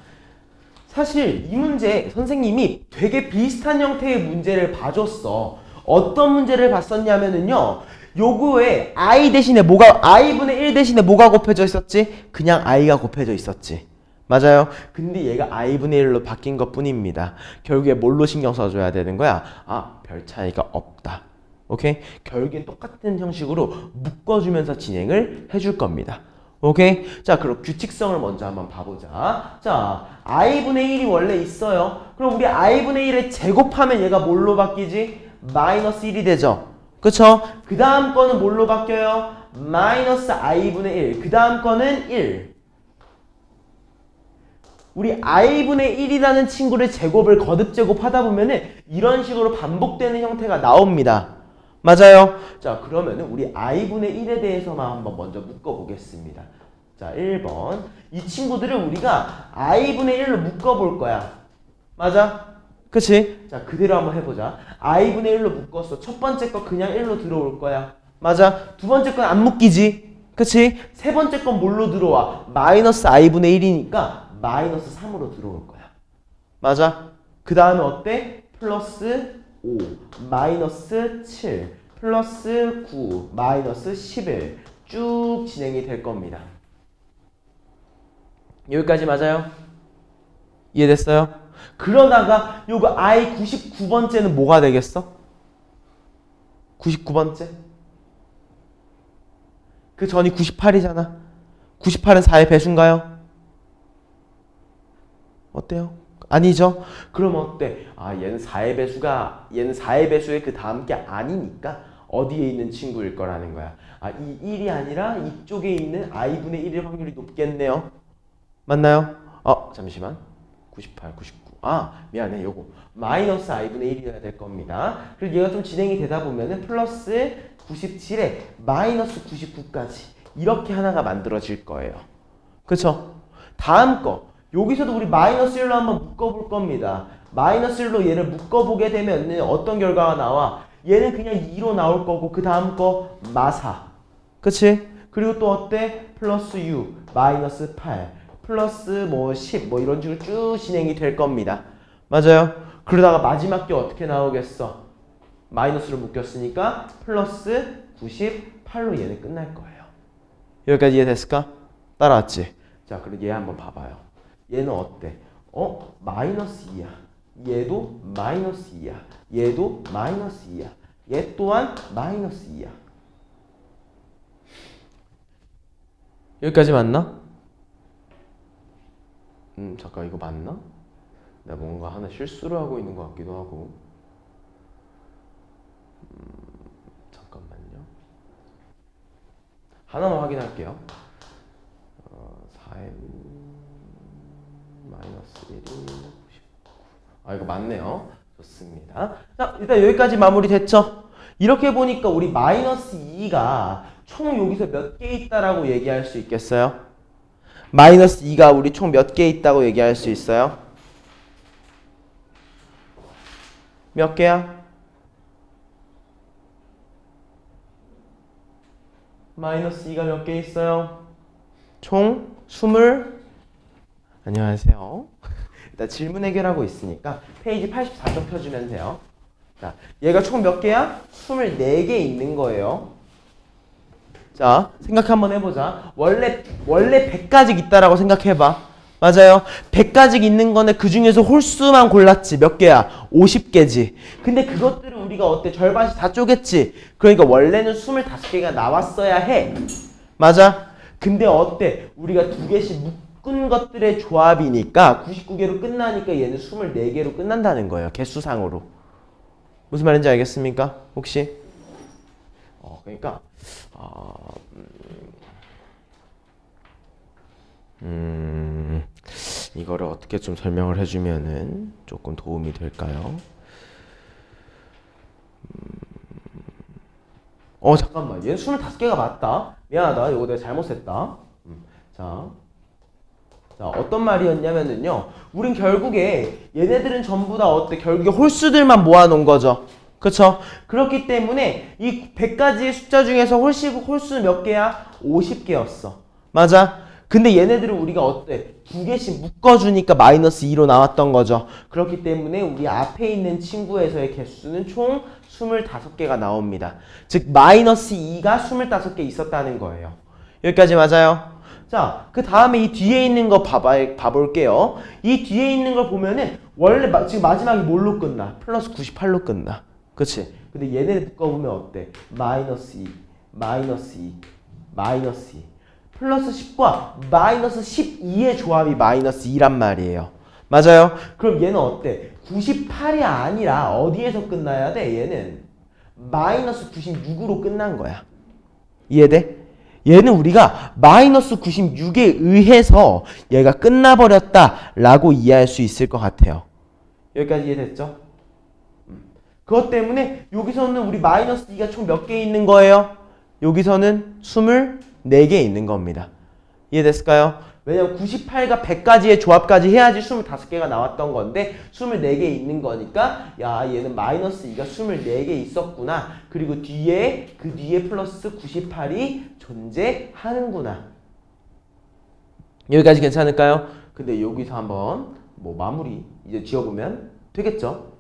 사실 이 문제 선생님이 되게 비슷한 형태의 문제를 봐줬어. 어떤 문제를 봤었냐면은요. 요거에 i 대신에 i분의 1 대신에 뭐가 곱해져 있었지? 그냥 i가 곱해져 있었지. 맞아요. 근데 얘가 i분의 1로 바뀐 것 뿐입니다. 결국에 뭘로 신경 써줘야 되는 거야? 아, 별 차이가 없다. 오케이? 결국엔 똑같은 형식으로 묶어주면서 진행을 해줄 겁니다. 오케이? 자, 그럼 규칙성을 먼저 한번 봐보자. 자, i분의 1이 원래 있어요. 그럼 우리 i분의 1을 제곱하면 얘가 뭘로 바뀌지? 마이너스 1이 되죠. 그쵸? 그 다음 거는 뭘로 바뀌어요? 마이너스 i분의 1. 그 다음 거는 1. 우리 i분의 1이라는 친구를 제곱을 거듭 제곱하다 보면은 이런 식으로 반복되는 형태가 나옵니다. 맞아요? 자, 그러면은 우리 i분의 1에 대해서만 한번 먼저 묶어보겠습니다. 자, 1번. 이 친구들을 우리가 i분의 1로 묶어볼 거야. 맞아? 그치? 자, 그대로 한번 해보자. i분의 1로 묶었어. 첫 번째 거 그냥 1로 들어올 거야. 맞아? 두 번째 건 안 묶이지? 그치? 세 번째 건 뭘로 들어와? 마이너스 i분의 1이니까 마이너스 3으로 들어올 거야. 맞아? 그 다음에 어때? 플러스 5, 마이너스 7, 플러스 9, 마이너스 11 쭉 진행이 될 겁니다. 여기까지 맞아요? 이해됐어요? 그러다가 요거 I 99번째는 뭐가 되겠어? 99번째? 그 전이 98이잖아. 98은 4의 배수인가요? 어때요? 아니죠? 그럼 어때? 아, 얘는 4의 배수의 그 다음 게 아니니까 어디에 있는 친구일 거라는 거야. 아, 이 1이 아니라 이쪽에 있는 i분의 1일 확률이 높겠네요. 맞나요? 잠시만. 98, 99. 아, 미안해. 요거 마이너스 i분의 1이어야 될 겁니다. 그리고 얘가 좀 진행이 되다 보면은 플러스 97에 마이너스 99까지 이렇게 하나가 만들어질 거예요. 그쵸? 다음 거. 여기서도 우리 마이너스 1로 한번 묶어볼 겁니다. 마이너스 1로 얘를 묶어보게 되면 어떤 결과가 나와? 얘는 그냥 2로 나올 거고 그 다음 거 마사. 그치? 그리고 또 어때? 플러스 6, 마이너스 8, 플러스 뭐 10, 뭐 이런 식으로 쭉 진행이 될 겁니다. 맞아요? 그러다가 마지막 게 어떻게 나오겠어? 마이너스로 묶였으니까 플러스 98로 얘는 끝날 거예요. 여기까지 이해됐을까? 따라왔지? 자, 그럼 얘 한번 봐봐요. 얘는 어때? 마이너스 2야. 얘도 마이너스 2야. 얘도 마이너스 2야. 얘 또한 마이너스 2야. 여기까지 맞나? 잠깐 이거 맞나? 내가 뭔가 하나 실수를 하고 있는 것 같기도 하고. 잠깐만요. 하나만 확인할게요. 4n 마이너스 1이 99. 아, 이거 맞네요. 좋습니다. 자, 일단 여기까지 마무리 됐죠? 이렇게 보니까 우리 마이너스 2가 총 여기서 몇 개 있다라고 얘기할 수 있겠어요? 마이너스 2가 우리 총 몇 개 있다고 얘기할 수 있어요? 몇 개야? 마이너스 2가 몇 개 있어요? 총 20. 안녕하세요. 일단 질문 해결하고 있으니까 페이지 84쪽 펴주면 돼요. 자, 얘가 총 몇 개야? 24개 있는 거예요. 자, 생각 한번 해보자. 원래 100가지 있다라고 생각해봐. 맞아요. 100가지 있는 거는 그 중에서 홀수만 골랐지. 몇 개야? 50개지. 근데 그것들을 우리가 어때? 절반씩 다 쪼갰지. 그러니까 원래는 25개가 나왔어야 해. 맞아? 근데 어때? 우리가 2개씩 묶은 것들의 조합이니까 99개로 끝나니까 얘는 24개로 끝난다는 거예요. 개수상으로. 무슨 말인지 알겠습니까? 혹시? 그러니까 이거를 어떻게 좀 설명을 해주면은 조금 도움이 될까요? 잠깐만, 얘는 25개가 맞다. 미안하다, 이거 내가 잘못했다. 자, 어떤 말이었냐면은요, 우린 결국에 얘네들은 전부 다 어때? 결국에 홀수들만 모아놓은 거죠. 그쵸? 그렇기 때문에 이 100가지의 숫자 중에서 홀수는 몇 개야? 50개였어. 맞아? 근데 얘네들은 우리가 어때? 2개씩 묶어주니까 마이너스 2로 나왔던 거죠. 그렇기 때문에 우리 앞에 있는 친구에서의 개수는 총 25개가 나옵니다. 즉 마이너스 2가 25개 있었다는 거예요. 여기까지 맞아요? 자, 그 다음에 이 뒤에 있는 거 봐볼게요. 이 뒤에 있는 걸 보면은 원래 지금 마지막이 뭘로 끝나? 플러스 98로 끝나. 그치? 근데 얘네 거 보면 어때? 마이너스 2, 마이너스 2, 마이너스 2. 플러스 10과 마이너스 12의 조합이 마이너스 2란 말이에요. 맞아요? 그럼 얘는 어때? 98이 아니라 어디에서 끝나야 돼? 얘는 마이너스 96으로 끝난 거야. 이해돼? 얘는 우리가 마이너스 96에 의해서 얘가 끝나버렸다라고 이해할 수 있을 것 같아요. 여기까지 이해됐죠? 그것 때문에 여기서는 우리 마이너스 2가 총 몇 개 있는 거예요? 여기서는 24개 있는 겁니다. 이해됐을까요? 왜냐면 98과 100까지의 조합까지 해야지 25개가 나왔던 건데 24개 있는 거니까 야 얘는 마이너스 2가 24개 있었구나. 그리고 뒤에 그 뒤에 플러스 98이 존재하는구나. 여기까지 괜찮을까요? 근데 여기서 한번 뭐 마무리 이제 지어보면 되겠죠?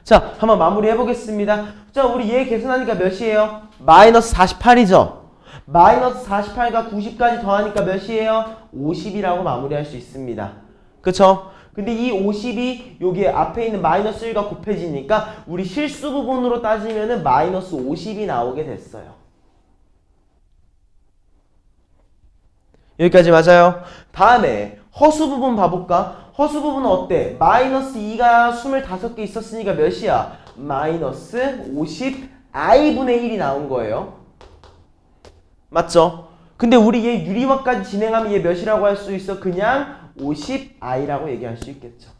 자, 한번 마무리 해보겠습니다. 자, 우리 얘 계산하니까 몇이에요? 마이너스 48이죠? 마이너스 48과 90까지 더하니까 몇이에요? 50이라고 마무리할 수 있습니다. 그쵸? 근데 이 50이 여기 앞에 있는 마이너스 1과 곱해지니까 우리 실수 부분으로 따지면은 마이너스 50이 나오게 됐어요. 여기까지 맞아요? 다음에 허수 부분 봐볼까? 허수 부분은 어때? 마이너스 2가 25개 있었으니까 몇이야? 마이너스 50i분의 1이 나온 거예요. 맞죠? 근데 우리 얘 유리화까지 진행하면 얘 몇이라고 할 수 있어? 그냥 50i라고 얘기할 수 있겠죠.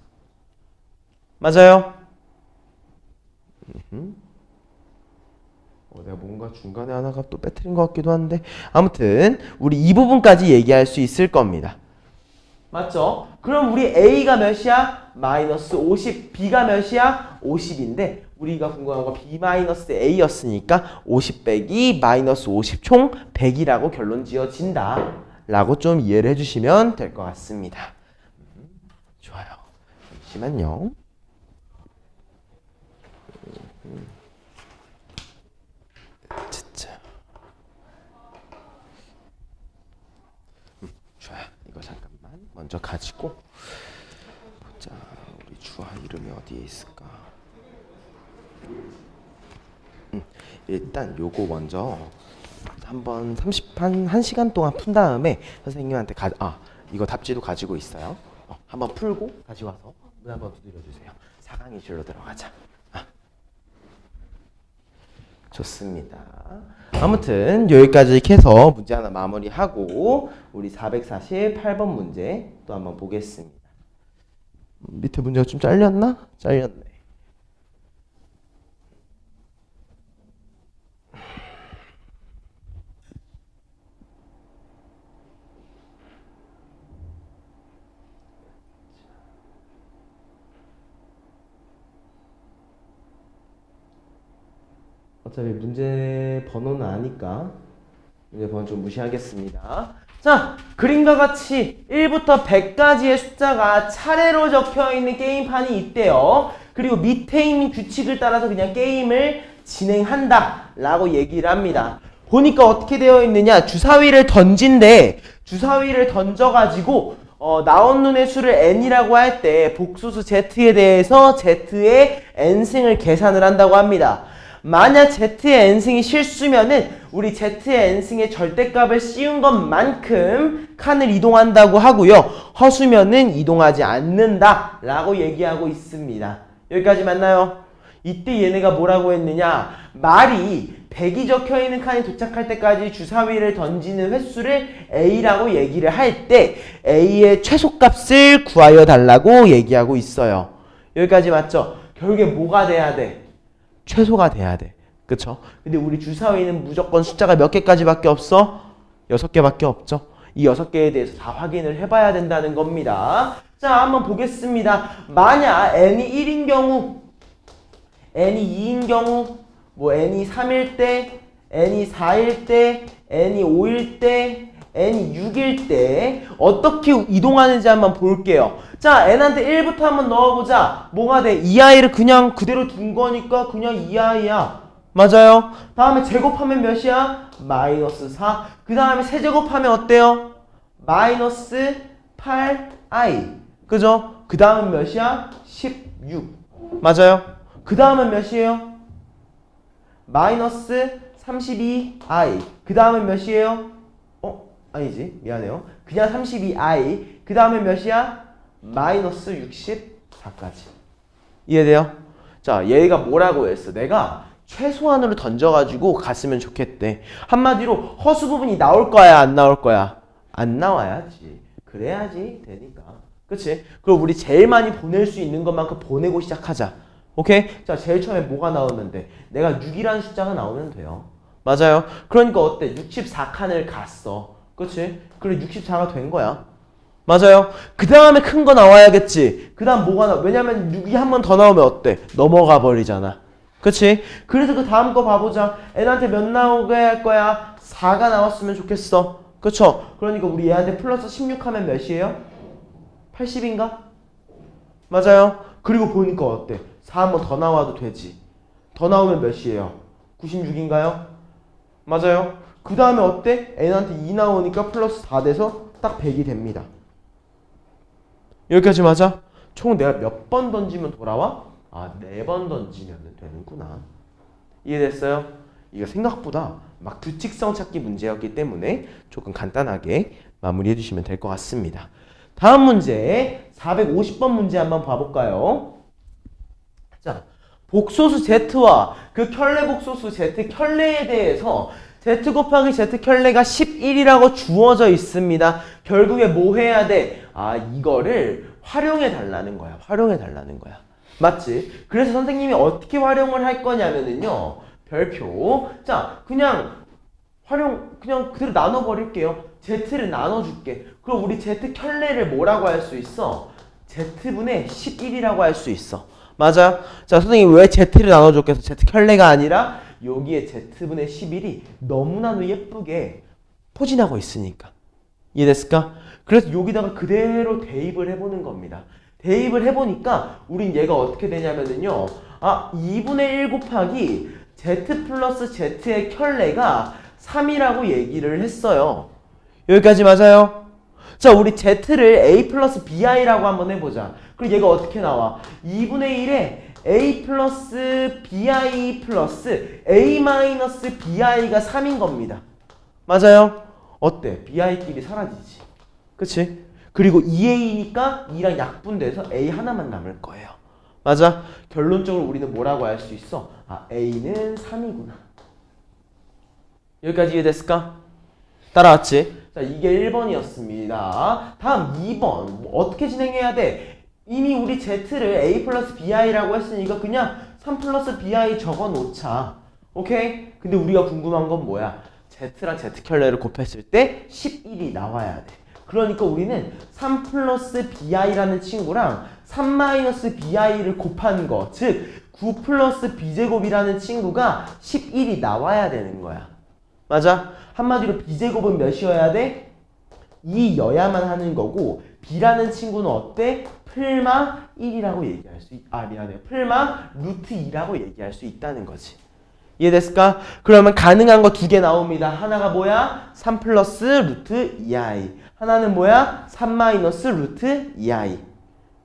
맞아요? 내가 뭔가 중간에 하나가 또 빼뜨린 것 같기도 한데 아무튼 우리 이 부분까지 얘기할 수 있을 겁니다. 맞죠? 그럼 우리 A가 몇이야? 마이너스 50, B가 몇이야? 50인데 우리가 궁금한 건 B 마이너스 A였으니까 50 빼기 마이너스 50 총 100이라고 결론 지어진다 라고 좀 이해를 해주시면 될 것 같습니다. 좋아요. 잠시만요. 좋아요. 이거 잠깐만 먼저 가지고 보자. 우리 주화 이름이 어디에 있을까? 일단 요거 먼저 한번 1시간 동안 푼 다음에 선생님한테 이거 답지도 가지고 있어요. 한번 풀고 다시 와서 문 한번 두드려주세요. 4강 이슈로 들어가자. 좋습니다. 아무튼 여기까지 해서 문제 하나 마무리하고 우리 448번 문제 또 한번 보겠습니다. 밑에 문제가 좀 잘렸나? 잘렸네. 어차피 문제 번호는 아니까 문제 번호 좀 무시하겠습니다. 자, 그림과 같이 1부터 100까지의 숫자가 차례로 적혀있는 게임판이 있대요. 그리고 밑에 있는 규칙을 따라서 그냥 게임을 진행한다 라고 얘기를 합니다. 보니까 어떻게 되어 있느냐, 주사위를 던진대. 주사위를 던져가지고 나온 눈의 수를 n이라고 할 때 복소수 z에 대해서 z의 n승을 계산을 한다고 합니다. 만약 z의 n승이 실수면은 우리 z의 n승의 절대값을 씌운 것만큼 칸을 이동한다고 하고요. 허수면은 이동하지 않는다 라고 얘기하고 있습니다. 여기까지 맞나요? 이때 얘네가 뭐라고 했느냐, 말이 100이 적혀있는 칸이 도착할 때까지 주사위를 던지는 횟수를 A라고 얘기를 할 때 A의 최소값을 구하여 달라고 얘기하고 있어요. 여기까지 맞죠? 결국에 뭐가 돼야 돼? 최소가 돼야 돼. 그쵸? 근데 우리 주사위는 무조건 숫자가 몇 개까지밖에 없어? 6개밖에 없죠? 이 6개에 대해서 다 확인을 해봐야 된다는 겁니다. 자, 한번 보겠습니다. 만약 n이 1인 경우, n이 2인 경우, 뭐 n이 3일 때, n이 4일 때, n이 5일 때, n이 6일 때 어떻게 이동하는지 한번 볼게요. 자, n한테 1부터 한번 넣어보자. 뭐가 돼? 이 아이를 그냥 그대로 둔 거니까 그냥 이 아이야. 맞아요. 다음에 제곱하면 몇이야? 마이너스 4. 그 다음에 세제곱하면 어때요? 마이너스 8i. 그죠? 그 다음은 몇이야? 16. 맞아요. 그 다음은 몇이에요? 마이너스 32i. 그 다음은 몇이에요? 아니지. 미안해요. 그냥 32i. 그 다음에 몇이야? 마이너스 64까지. 이해돼요? 자, 얘가 뭐라고 했어? 내가 최소한으로 던져가지고 갔으면 좋겠대. 한마디로 허수 부분이 나올 거야, 안 나올 거야? 안 나와야지. 그래야지 되니까. 그치? 그럼 우리 제일 많이 보낼 수 있는 것만큼 보내고 시작하자. 오케이? 자, 제일 처음에 뭐가 나오면 돼? 내가 6이라는 숫자가 나오면 돼요. 맞아요? 그러니까 어때? 64칸을 갔어. 그치? 그래, 64가 된 거야. 맞아요? 그 다음에 큰 거 나와야겠지. 그 다음 뭐가 나와? 왜냐면 6이 한 번 더 나오면 어때? 넘어가 버리잖아. 그치? 그래서 그 다음 거 봐보자. n한테 몇 나오게 할 거야? 4가 나왔으면 좋겠어. 그쵸? 그러니까 우리 얘한테 플러스 16 하면 몇이에요? 80인가? 맞아요? 그리고 보니까 어때? 4 한 번 더 나와도 되지. 더 나오면 몇이에요? 96인가요? 맞아요? 그 다음에 어때? n한테 2 나오니까 플러스 4 돼서 딱 100이 됩니다. 여기까지 맞아? 총 내가 몇 번 던지면 돌아와? 아, 4번 던지면 되는구나. 이해됐어요? 이거 생각보다 막 규칙성 찾기 문제였기 때문에 조금 간단하게 마무리해 주시면 될 것 같습니다. 다음 문제 450번 문제 한번 봐볼까요? 자, 복소수 z와 그 켤레 복소수 z 켤레에 대해서 z 곱하기 z 켤레가 11이라고 주어져 있습니다. 결국에 뭐 해야 돼? 아, 이거를 활용해 달라는 거야. 활용해 달라는 거야. 맞지? 그래서 선생님이 어떻게 활용을 할 거냐면은요. 별표. 자, 그냥 그대로 나눠버릴게요. z를 나눠줄게. 그럼 우리 z 켤레를 뭐라고 할 수 있어? z분의 11이라고 할 수 있어. 맞아? 자, 선생님 왜 z를 나눠줬겠어? z 켤레가 아니라 여기에 z분의 11이 너무나도 예쁘게 포진하고 있으니까. 이해됐을까? 그래서 여기다가 그대로 대입을 해보는 겁니다. 대입을 해보니까 우린 얘가 어떻게 되냐면은요. 아, 2분의 1 곱하기 z 플러스 z의 켤레가 3이라고 얘기를 했어요. 여기까지 맞아요? 자, 우리 z를 a 플러스 bi라고 한번 해보자. 그럼 얘가 어떻게 나와? 2분의 1에 a 플러스 bi 플러스 a 마이너스 bi가 3인 겁니다. 맞아요? 어때? bi끼리 사라지지. 그치? 그리고 2a니까 2랑 약분돼서 a 하나만 남을 거예요. 맞아? 결론적으로 우리는 뭐라고 할 수 있어? 아, a는 3이구나. 여기까지 이해됐을까? 따라왔지? 자, 이게 1번이었습니다. 다음 2번. 어떻게 진행해야 돼? 이미 우리 z를 a 플러스 bi라고 했으니까 그냥 3 플러스 bi 적어 놓자. 오케이? 근데 우리가 궁금한 건 뭐야? z랑 z 켤레를 곱했을 때 11이 나와야 돼. 그러니까 우리는 3 플러스 bi라는 친구랑 3 마이너스 bi를 곱한 거, 즉 9 플러스 b제곱이라는 친구가 11이 나와야 되는 거야. 맞아? 한마디로 b제곱은 몇이어야 돼? 2여야만 하는 거고 b라는 친구는 어때? 풀마 1이라고 얘기할 수 미안해요. 풀마 루트 2라고 얘기할 수 있다는 거지. 이해됐을까? 그러면 가능한 거 2개 나옵니다. 하나가 뭐야? 3 플러스 루트 2i. 하나는 뭐야? 3 마이너스 루트 2i.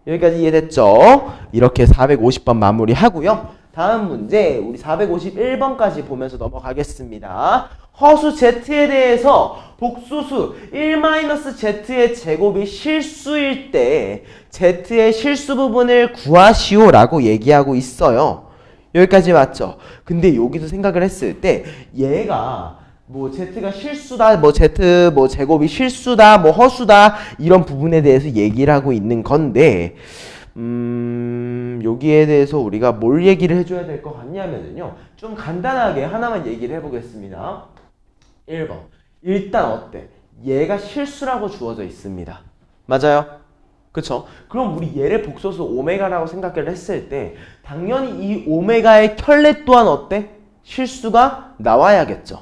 여기까지 이해됐죠? 이렇게 450번 마무리하고요. 다음 문제 우리 451번까지 보면서 넘어가겠습니다. 허수 z에 대해서 복소수 1-z의 제곱이 실수일 때 z의 실수 부분을 구하시오 라고 얘기하고 있어요. 여기까지 맞죠? 근데 여기서 생각을 했을 때 얘가 뭐 z가 실수다, 뭐 z 뭐 제곱이 실수다, 뭐 허수다 이런 부분에 대해서 얘기를 하고 있는 건데 여기에 대해서 우리가 뭘 얘기를 해줘야 될 것 같냐면요. 좀 간단하게 하나만 얘기를 해보겠습니다. 1번. 일단 어때? 얘가 실수라고 주어져 있습니다. 맞아요? 그쵸? 그럼 우리 얘를 복소수 오메가라고 생각을 했을 때 당연히 이 오메가의 켤레 또한 어때? 실수가 나와야겠죠.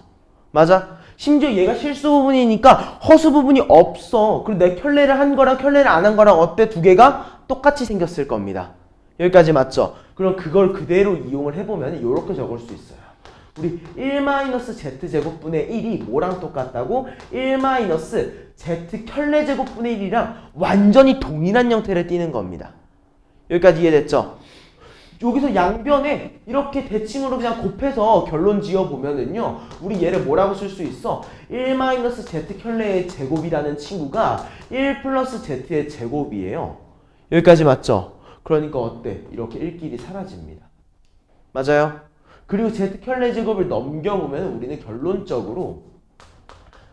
맞아? 심지어 얘가 실수 부분이니까 허수 부분이 없어. 그리고 내 켤레를 한 거랑 켤레를 안 한 거랑 어때? 두 개가 똑같이 생겼을 겁니다. 여기까지 맞죠? 그럼 그걸 그대로 이용을 해보면 이렇게 적을 수 있어요. 우리 1-z제곱분의 1이 뭐랑 똑같다고? 1-z켤레제곱분의 1이랑 완전히 동일한 형태를 띠는 겁니다. 여기까지 이해됐죠? 여기서 양변에 이렇게 대칭으로 그냥 곱해서 결론 지어보면은요, 우리 얘를 뭐라고 쓸 수 있어? 1-z켤레의 제곱이라는 친구가 1 플러스 z의 제곱이에요. 여기까지 맞죠? 그러니까 어때? 이렇게 1끼리 사라집니다. 맞아요? 그리고 z켤레 제곱을 넘겨보면 우리는 결론적으로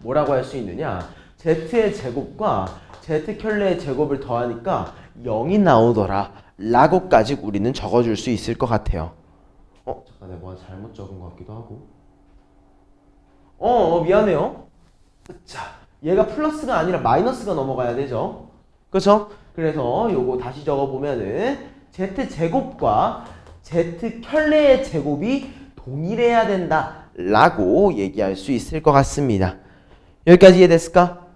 뭐라고 할 수 있느냐? z의 제곱과 z켤레의 제곱을 더하니까 0이 나오더라 라고까지 우리는 적어줄 수 있을 것 같아요. 잠깐 내가 뭐 잘못 적은 것 같기도 하고. 미안해요. 자, 얘가 플러스가 아니라 마이너스가 넘어가야 되죠. 그쵸? 그래서 요거 다시 적어보면은 z제곱과 z켤레의 제곱이 동일해야 된다 라고 얘기할 수 있을 것 같습니다. 여기까지 이해됐을까?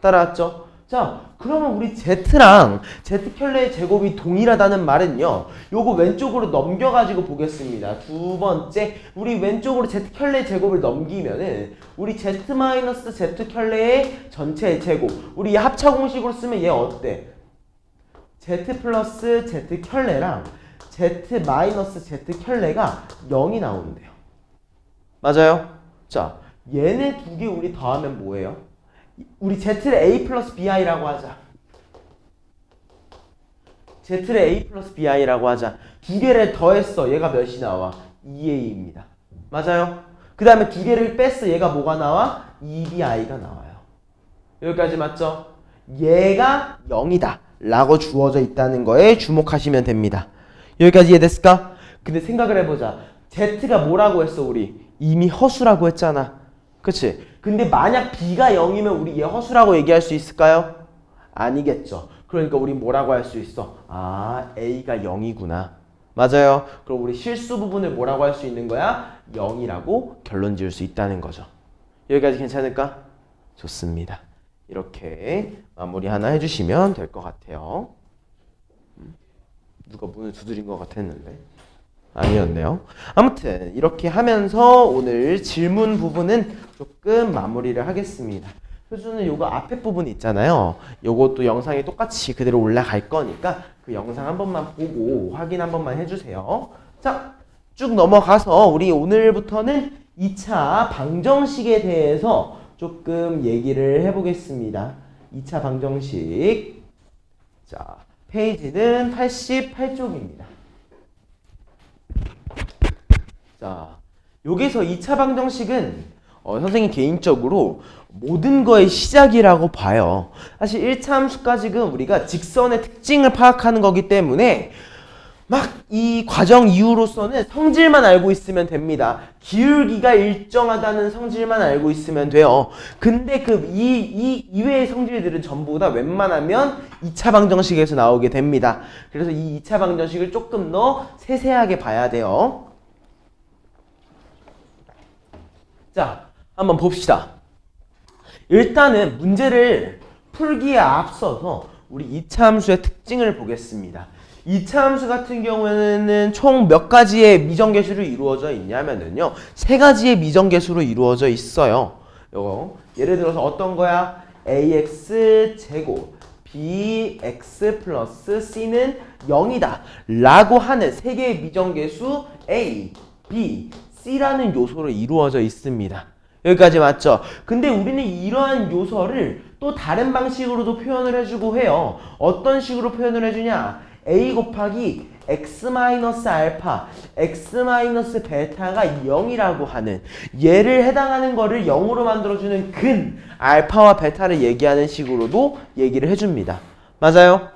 따라왔죠? 자, 그러면 우리 z랑 z켤레의 제곱이 동일하다는 말은요, 요거 왼쪽으로 넘겨가지고 보겠습니다. 두 번째, 우리 왼쪽으로 z켤레의 제곱을 넘기면은 우리 z-z켤레의 전체의 제곱, 우리 합차 공식으로 쓰면 얘 어때? z 플러스 z켤레랑 z-z켤레가 0이 나오는데요. 맞아요? 자, 얘네 두 개 우리 더하면 뭐예요? 우리 z를 a 플러스 bi라고 하자. z를 a 플러스 bi라고 하자. 두 개를 더했어. 얘가 몇이 나와? 2a입니다. 맞아요? 그 다음에 두 개를 뺐어. 얘가 뭐가 나와? 2bi가 나와요. 여기까지 맞죠? 얘가 0이다 라고 주어져 있다는 거에 주목하시면 됩니다. 여기까지 이해됐을까? 근데 생각을 해보자. z가 뭐라고 했어 우리? 이미 허수라고 했잖아. 그치? 근데 만약 b가 0이면 우리 얘 허수라고 얘기할 수 있을까요? 아니겠죠. 그러니까 우리 뭐라고 할 수 있어? a가 0이구나. 맞아요. 그럼 우리 실수 부분을 뭐라고 할 수 있는 거야? 0이라고 결론 지을 수 있다는 거죠. 여기까지 괜찮을까? 좋습니다. 이렇게 마무리 하나 해주시면 될 것 같아요. 누가 문을 두드린 것 같았는데 아니었네요. 아무튼 이렇게 하면서 오늘 질문 부분은 조금 마무리를 하겠습니다. 표준은 요거 앞에 부분 있잖아요. 요것도 영상이 똑같이 그대로 올라갈 거니까 그 영상 한 번만 보고 확인 한 번만 해주세요. 자, 쭉 넘어가서 우리 오늘부터는 2차 방정식에 대해서 조금 얘기를 해보겠습니다. 2차 방정식. 자, 페이지는 88쪽입니다. 자, 여기서 2차 방정식은 선생님 개인적으로 모든 거의 시작이라고 봐요. 사실 1차 함수까지는 우리가 직선의 특징을 파악하는 거기 때문에 막 이 과정 이후로서는 성질만 알고 있으면 됩니다. 기울기가 일정하다는 성질만 알고 있으면 돼요. 근데 이 이외의 성질들은 전부 다 웬만하면 2차 방정식에서 나오게 됩니다. 그래서 이 2차 방정식을 조금 더 세세하게 봐야 돼요. 자, 한번 봅시다. 일단은 문제를 풀기에 앞서서 우리 2차 함수의 특징을 보겠습니다. 2차 함수 같은 경우에는 총 몇 가지의 미정계수로 이루어져 있냐면요, 3가지의 미정계수로 이루어져 있어요. 요거 예를 들어서 어떤 거야? ax 제곱 bx 플러스 c는 0이다 라고 하는 3개의 미정계수 a, b, c라는 요소로 이루어져 있습니다. 여기까지 맞죠? 근데 우리는 이러한 요소를 또 다른 방식으로도 표현을 해주고 해요. 어떤 식으로 표현을 해주냐? a 곱하기 x-알파, x-베타가 0이라고 하는 얘를 해당하는 거를 0으로 만들어주는 근, 알파와 베타를 얘기하는 식으로도 얘기를 해줍니다. 맞아요?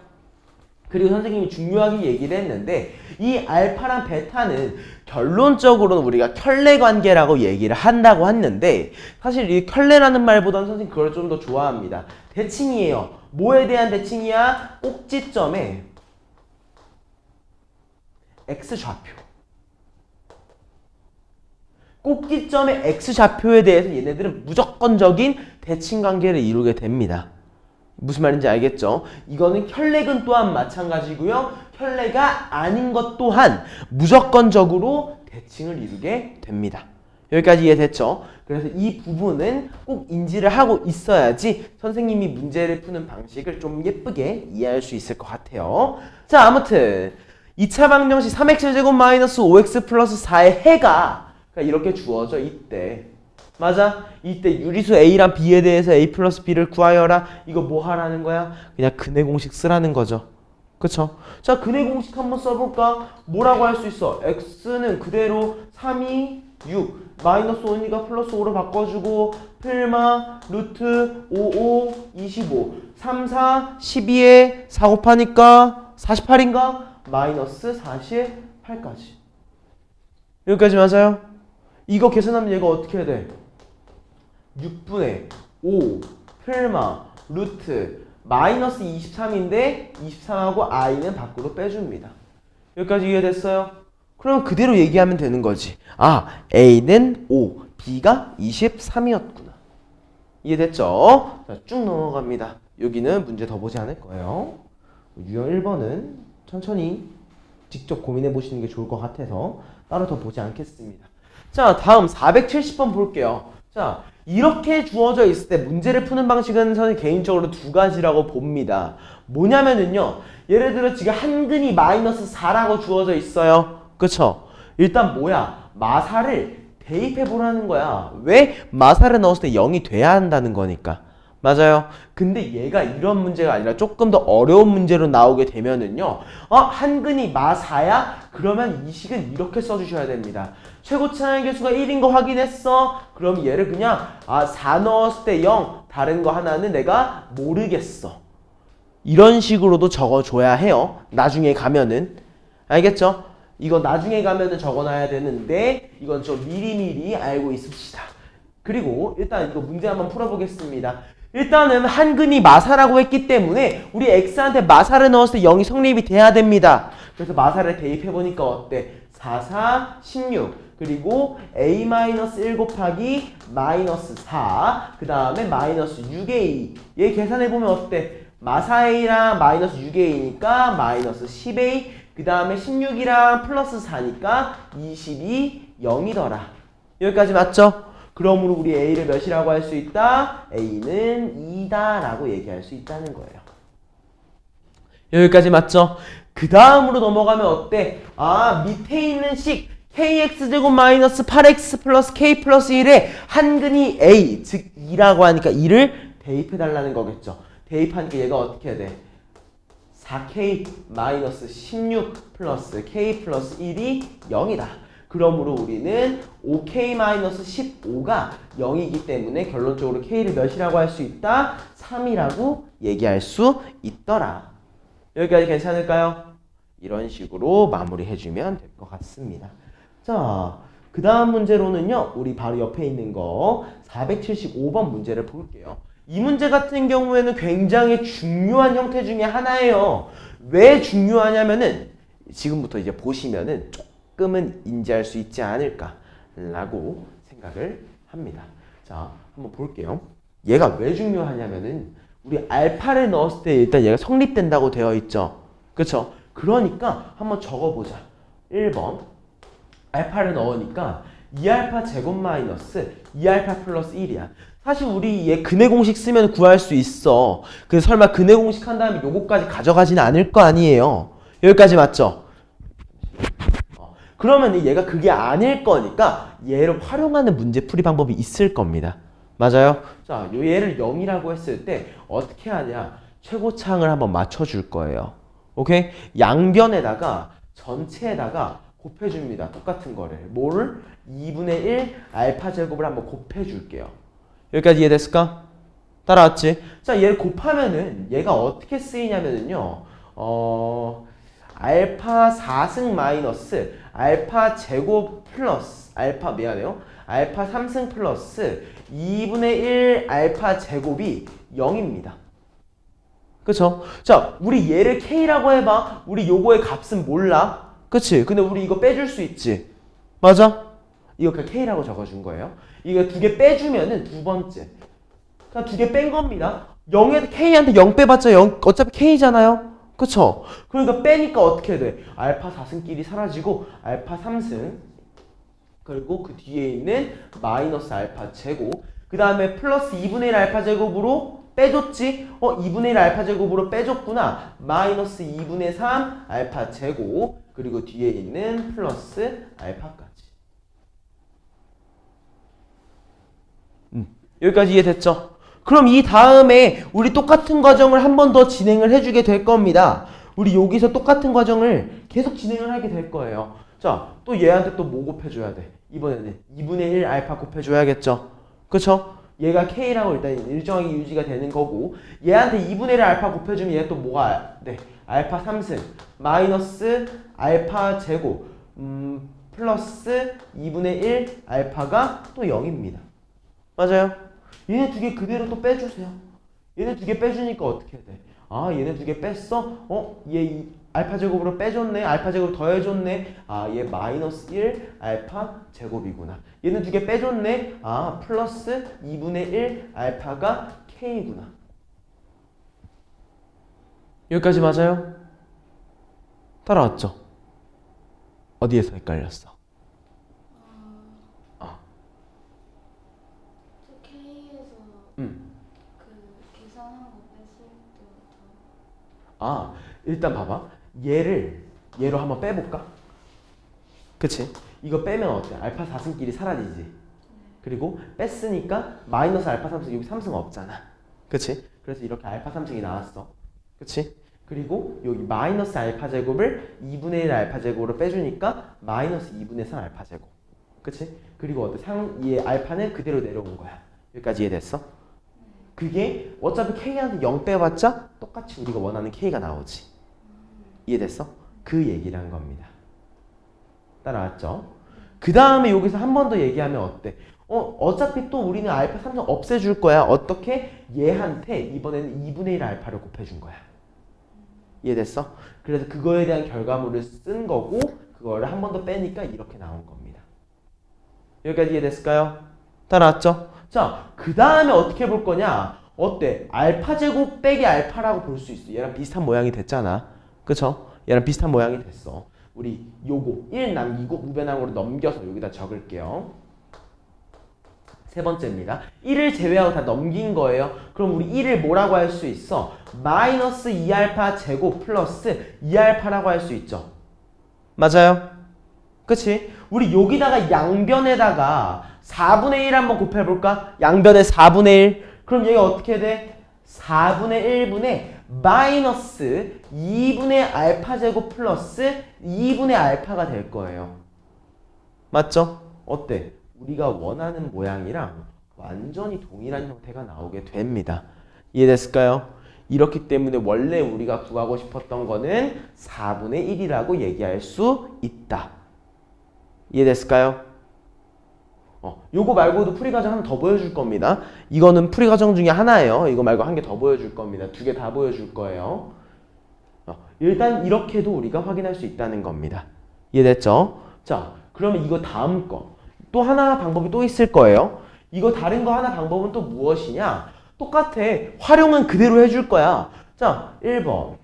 그리고 선생님이 중요하게 얘기를 했는데 이 알파랑 베타는 결론적으로는 우리가 켤레 관계라고 얘기를 한다고 했는데 사실 이 켤레라는 말보다는 선생님 그걸 좀 더 좋아합니다. 대칭이에요. 뭐에 대한 대칭이야? 꼭지점에 x좌표. 꼭지점의 x좌표에 대해서 얘네들은 무조건적인 대칭 관계를 이루게 됩니다. 무슨 말인지 알겠죠? 이거는 켤레근 또한 마찬가지고요. 켤레가 아닌 것 또한 무조건적으로 대칭을 이루게 됩니다. 여기까지 이해됐죠? 그래서 이 부분은 꼭 인지를 하고 있어야지 선생님이 문제를 푸는 방식을 좀 예쁘게 이해할 수 있을 것 같아요. 자, 아무튼 2차 방정식 3x제곱 마이너스 5x 플러스 4의 해가 이렇게 주어져 있대. 맞아? 이때 유리수 A랑 B에 대해서 A 플러스 B를 구하여라. 이거 뭐 하라는 거야? 그냥 근해 공식 쓰라는 거죠. 그쵸? 자, 근해 공식 한번 써볼까? 뭐라고 할 수 있어? x는 그대로 3, 2, 6 마이너스 5니까 플러스 5로 바꿔주고 필마 루트 5, 5, 25 3, 4, 12에 4 곱하니까 48인가? 마이너스 48까지. 여기까지 맞아요? 이거 계산하면 얘가 어떻게 해야 돼? 6분의 5 필마 루트 마이너스 23인데 23하고 i는 밖으로 빼줍니다. 여기까지 이해됐어요? 그럼 그대로 얘기하면 되는 거지. 아, a는 5, b가 23이었구나. 이해됐죠? 자, 쭉 넘어갑니다. 여기는 문제 더 보지 않을 거예요. 유형 1번은 천천히 직접 고민해 보시는 게 좋을 것 같아서 따로 더 보지 않겠습니다. 자, 다음 470번 볼게요. 자, 이렇게 주어져 있을 때 문제를 푸는 방식은 저는 개인적으로 두 가지라고 봅니다. 뭐냐면은요, 예를 들어 지금 한근이 마이너스 4라고 주어져 있어요. 그쵸? 일단 뭐야? 마사를 대입해 보라는 거야. 왜? 마사를 넣었을 때 0이 돼야 한다는 거니까. 맞아요. 근데 얘가 이런 문제가 아니라 조금 더 어려운 문제로 나오게 되면은요, 한근이 마사야? 그러면 이 식은 이렇게 써주셔야 됩니다. 최고차의 개수가 1인 거 확인했어? 그럼 얘를 그냥 4 넣었을 때 0, 다른 거 하나는 내가 모르겠어. 이런 식으로도 적어줘야 해요. 나중에 가면은. 알겠죠? 이거 나중에 가면은 적어놔야 되는데 이건 좀 미리미리 알고 있읍시다. 그리고 일단 이거 문제 한번 풀어보겠습니다. 일단은 한근이 마사라고 했기 때문에 우리 x한테 마사를 넣었을 때 0이 성립이 돼야 됩니다. 그래서 마사를 대입해보니까 어때? 4, 4, 16 그리고 a-1 곱하기 마이너스 4 그 다음에 마이너스 6a 얘 계산해보면 어때? 마사 a랑 마이너스 6a니까 마이너스 10a 그 다음에 16이랑 플러스 4니까 22, 0이더라. 여기까지 맞죠? 그러므로 우리 a를 몇이라고 할 수 있다? a는 2다 라고 얘기할 수 있다는 거예요. 여기까지 맞죠? 그 다음으로 넘어가면 어때? 밑에 있는 식 kx제곱 마이너스 8x 플러스 k 플러스 1에 한근이 a, 즉 2라고 하니까 2를 대입해달라는 거겠죠. 대입하니까 얘가 어떻게 해야 돼? 4k 마이너스 16 플러스 k 플러스 1이 0이다. 그러므로 우리는 5k 마이너스 15가 0이기 때문에 결론적으로 k를 몇이라고 할 수 있다? 3이라고 얘기할 수 있더라. 여기까지 괜찮을까요? 이런 식으로 마무리해주면 될 것 같습니다. 자, 그 다음 문제로는요, 우리 바로 옆에 있는 거 475번 문제를 볼게요. 이 문제 같은 경우에는 굉장히 중요한 형태 중에 하나예요. 왜 중요하냐면은 지금부터 이제 보시면은 조금은 인지할 수 있지 않을까라고 생각을 합니다. 자, 한번 볼게요. 얘가 왜 중요하냐면은 우리 알파를 넣었을 때 일단 얘가 성립된다고 되어 있죠. 그쵸? 그러니까 한번 적어보자. 1번 알파를 넣으니까 2알파 제곱 마이너스 2알파 플러스 1이야. 사실 우리 얘 근해 공식 쓰면 구할 수 있어. 그래서 설마 근해 공식 한 다음에 요거까지 가져가지는 않을 거 아니에요. 여기까지 맞죠? 그러면 얘가 그게 아닐 거니까 얘를 활용하는 문제풀이 방법이 있을 겁니다. 맞아요? 자, 요 얘를 0이라고 했을 때 어떻게 하냐? 최고차항을 한번 맞춰줄 거예요. 오케이? 양변에다가 전체에다가 곱해줍니다. 똑같은 거를. 뭐를? 2분의 1 알파 제곱을 한번 곱해줄게요. 여기까지 이해됐을까? 따라왔지? 자, 얘를 곱하면은 얘가 어떻게 쓰이냐면은요. 알파 4승 마이너스 알파 제곱 플러스 알파 미안해요. 알파 3승 플러스 2분의 1 알파 제곱이 0입니다. 그쵸? 자, 우리 얘를 k라고 해봐. 우리 요거의 값은 몰라. 그치? 근데 우리 이거 빼줄 수 있지. 맞아? 이거 그냥 k라고 적어준 거예요. 이거 두 개 빼주면은 두 번째. 그냥 두 개 뺀 겁니다. 0에 k한테 0 빼봤자 0 어차피 k잖아요. 그쵸? 그러니까 빼니까 어떻게 돼? 알파 4승끼리 사라지고 알파 3승 그리고 그 뒤에 있는 마이너스 알파 제곱. 그 다음에 플러스 2분의 1 알파 제곱으로 빼줬지? 2분의 1 알파 제곱으로 빼줬구나. 마이너스 2분의 3 알파 제곱. 그리고 뒤에 있는 플러스 알파까지. 여기까지 이해됐죠? 그럼 이 다음에 우리 똑같은 과정을 한 번 더 진행을 해주게 될 겁니다. 우리 여기서 똑같은 과정을 계속 진행을 하게 될 거예요. 자, 또 얘한테 또 뭐 곱해줘야 돼? 이번에는 2분의 1 알파 곱해줘야겠죠? 그쵸? 얘가 K라고 일단 일정하게 유지가 되는 거고, 얘한테 2분의 1 알파 곱해주면 얘 또 뭐가 돼? 알파 3승 마이너스 알파 제곱 플러스 2분의 1 알파가 또 0입니다. 맞아요? 얘네 두 개 그대로 또 빼주세요. 얘네 두 개 빼주니까 어떻게 돼? 아, 얘네 두 개 뺐어? 얘 알파 제곱으로 빼줬네. 알파 제곱 더해줬네. 아, 얘 마이너스 1 알파 제곱이구나. 얘는 두 개 빼줬네. 아, 플러스 2분의 1 알파가 K구나. 여기까지 맞아요? 따라왔죠? 어디에서 헷갈렸어? 저 K에서 그 계산한 거 뺐을 때부터 아, 일단 봐봐. 얘로 한번 빼볼까? 그치? 이거 빼면 어때? 알파 4승끼리 사라지지? 그리고 뺐으니까 마이너스 알파 3승, 여기 3승 없잖아. 그치? 그래서 이렇게 알파 3승이 나왔어. 그치? 그리고 여기 마이너스 알파 제곱을 2분의 1 알파 제곱으로 빼주니까 마이너스 2분의 3 알파 제곱. 그치? 그리고 어때? 이 알파는 그대로 내려온 거야. 여기까지 이해됐어? 그게 어차피 K한테 0 빼봤자 똑같이 우리가 원하는 K가 나오지. 이해됐어? 그 얘기를 한 겁니다. 따라왔죠? 그 다음에 여기서 한 번 더 얘기하면 어때? 어차피 또 우리는 알파 3성 없애줄 거야. 어떻게? 얘한테 이번에는 2분의 1 알파를 곱해준 거야. 이해됐어? 그래서 그거에 대한 결과물을 쓴 거고, 그거를 한 번 더 빼니까 이렇게 나온 겁니다. 여기까지 이해됐을까요? 따라왔죠? 자, 그 다음에 어떻게 볼 거냐? 어때? 알파 제곱 빼기 알파라고 볼 수 있어. 얘랑 비슷한 모양이 됐잖아. 그쵸? 얘랑 비슷한 모양이 됐어. 우리 요거 1 남기고 무변항으로 넘겨서 여기다 적을게요. 세 번째입니다. 1을 제외하고 다 넘긴 거예요. 그럼 우리 1을 뭐라고 할 수 있어? 마이너스 2알파 제곱 플러스 2알파라고 할 수 있죠. 맞아요? 그치? 우리 여기다가 양변에다가 4분의 1 한번 곱해볼까? 양변에 4분의 1. 그럼 얘가 어떻게 돼? 4분의 1분의 마이너스 2분의 알파 제곱 플러스 2분의 알파가 될 거예요. 맞죠? 어때? 우리가 원하는 모양이랑 완전히 동일한 형태가 나오게 됩니다. 이해됐을까요? 이렇기 때문에 원래 우리가 구하고 싶었던 거는 4분의 1이라고 얘기할 수 있다. 이해됐을까요? 요거 말고도 풀이 과정 하나 더 보여줄 겁니다. 이거는 풀이 과정 중에 하나예요. 이거 말고 한 개 더 보여줄 겁니다. 두 개 다 보여줄 거예요. 일단 이렇게도 우리가 확인할 수 있다는 겁니다. 이해됐죠? 자, 그러면 이거 다음 거. 또 하나 방법이 또 있을 거예요. 이거 다른 거 하나 방법은 또 무엇이냐? 똑같아. 활용은 그대로 해줄 거야. 자, 1번.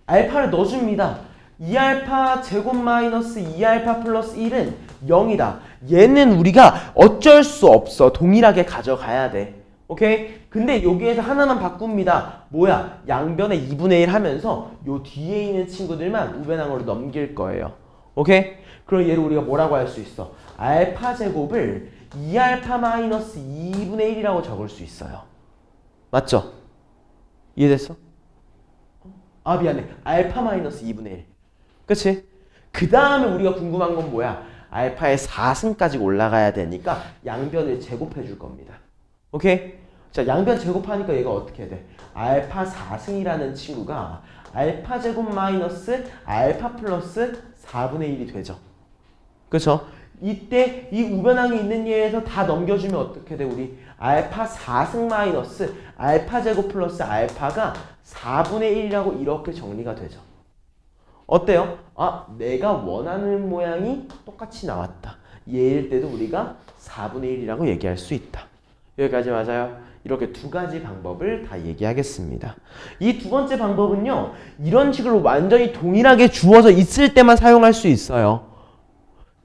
알파를 넣어줍니다. 2알파 제곱 마이너스 2알파 플러스 1은 0이다. 얘는 우리가 어쩔 수 없어. 동일하게 가져가야 돼. 오케이? 근데 여기에서 하나만 바꿉니다. 뭐야? 양변에 2분의 1 하면서 요 뒤에 있는 친구들만 우변항으로 넘길 거예요. 오케이? 그럼 얘를 우리가 뭐라고 할 수 있어? 알파 제곱을 2알파 마이너스 2분의 1이라고 적을 수 있어요. 맞죠? 이해됐어? 아, 미안해. 알파 마이너스 2분의 1. 그치? 그 다음에 우리가 궁금한 건 뭐야? 알파의 4승까지 올라가야 되니까 양변을 제곱해 줄 겁니다. 오케이? 자, 양변 제곱하니까 얘가 어떻게 돼? 알파 4승이라는 친구가 알파 제곱 마이너스 알파 플러스 4분의 1이 되죠. 그쵸? 이때 이 우변항이 있는 얘에서 다 넘겨주면 어떻게 돼? 우리 알파 4승 마이너스 알파 제곱 플러스 알파가 4분의 1이라고 이렇게 정리가 되죠. 어때요? 아, 내가 원하는 모양이 똑같이 나왔다. 얘일 때도 우리가 4분의 1이라고 얘기할 수 있다. 여기까지 맞아요? 이렇게 두 가지 방법을 다 얘기하겠습니다. 이 두 번째 방법은요, 이런 식으로 완전히 동일하게 주어져 있을 때만 사용할 수 있어요.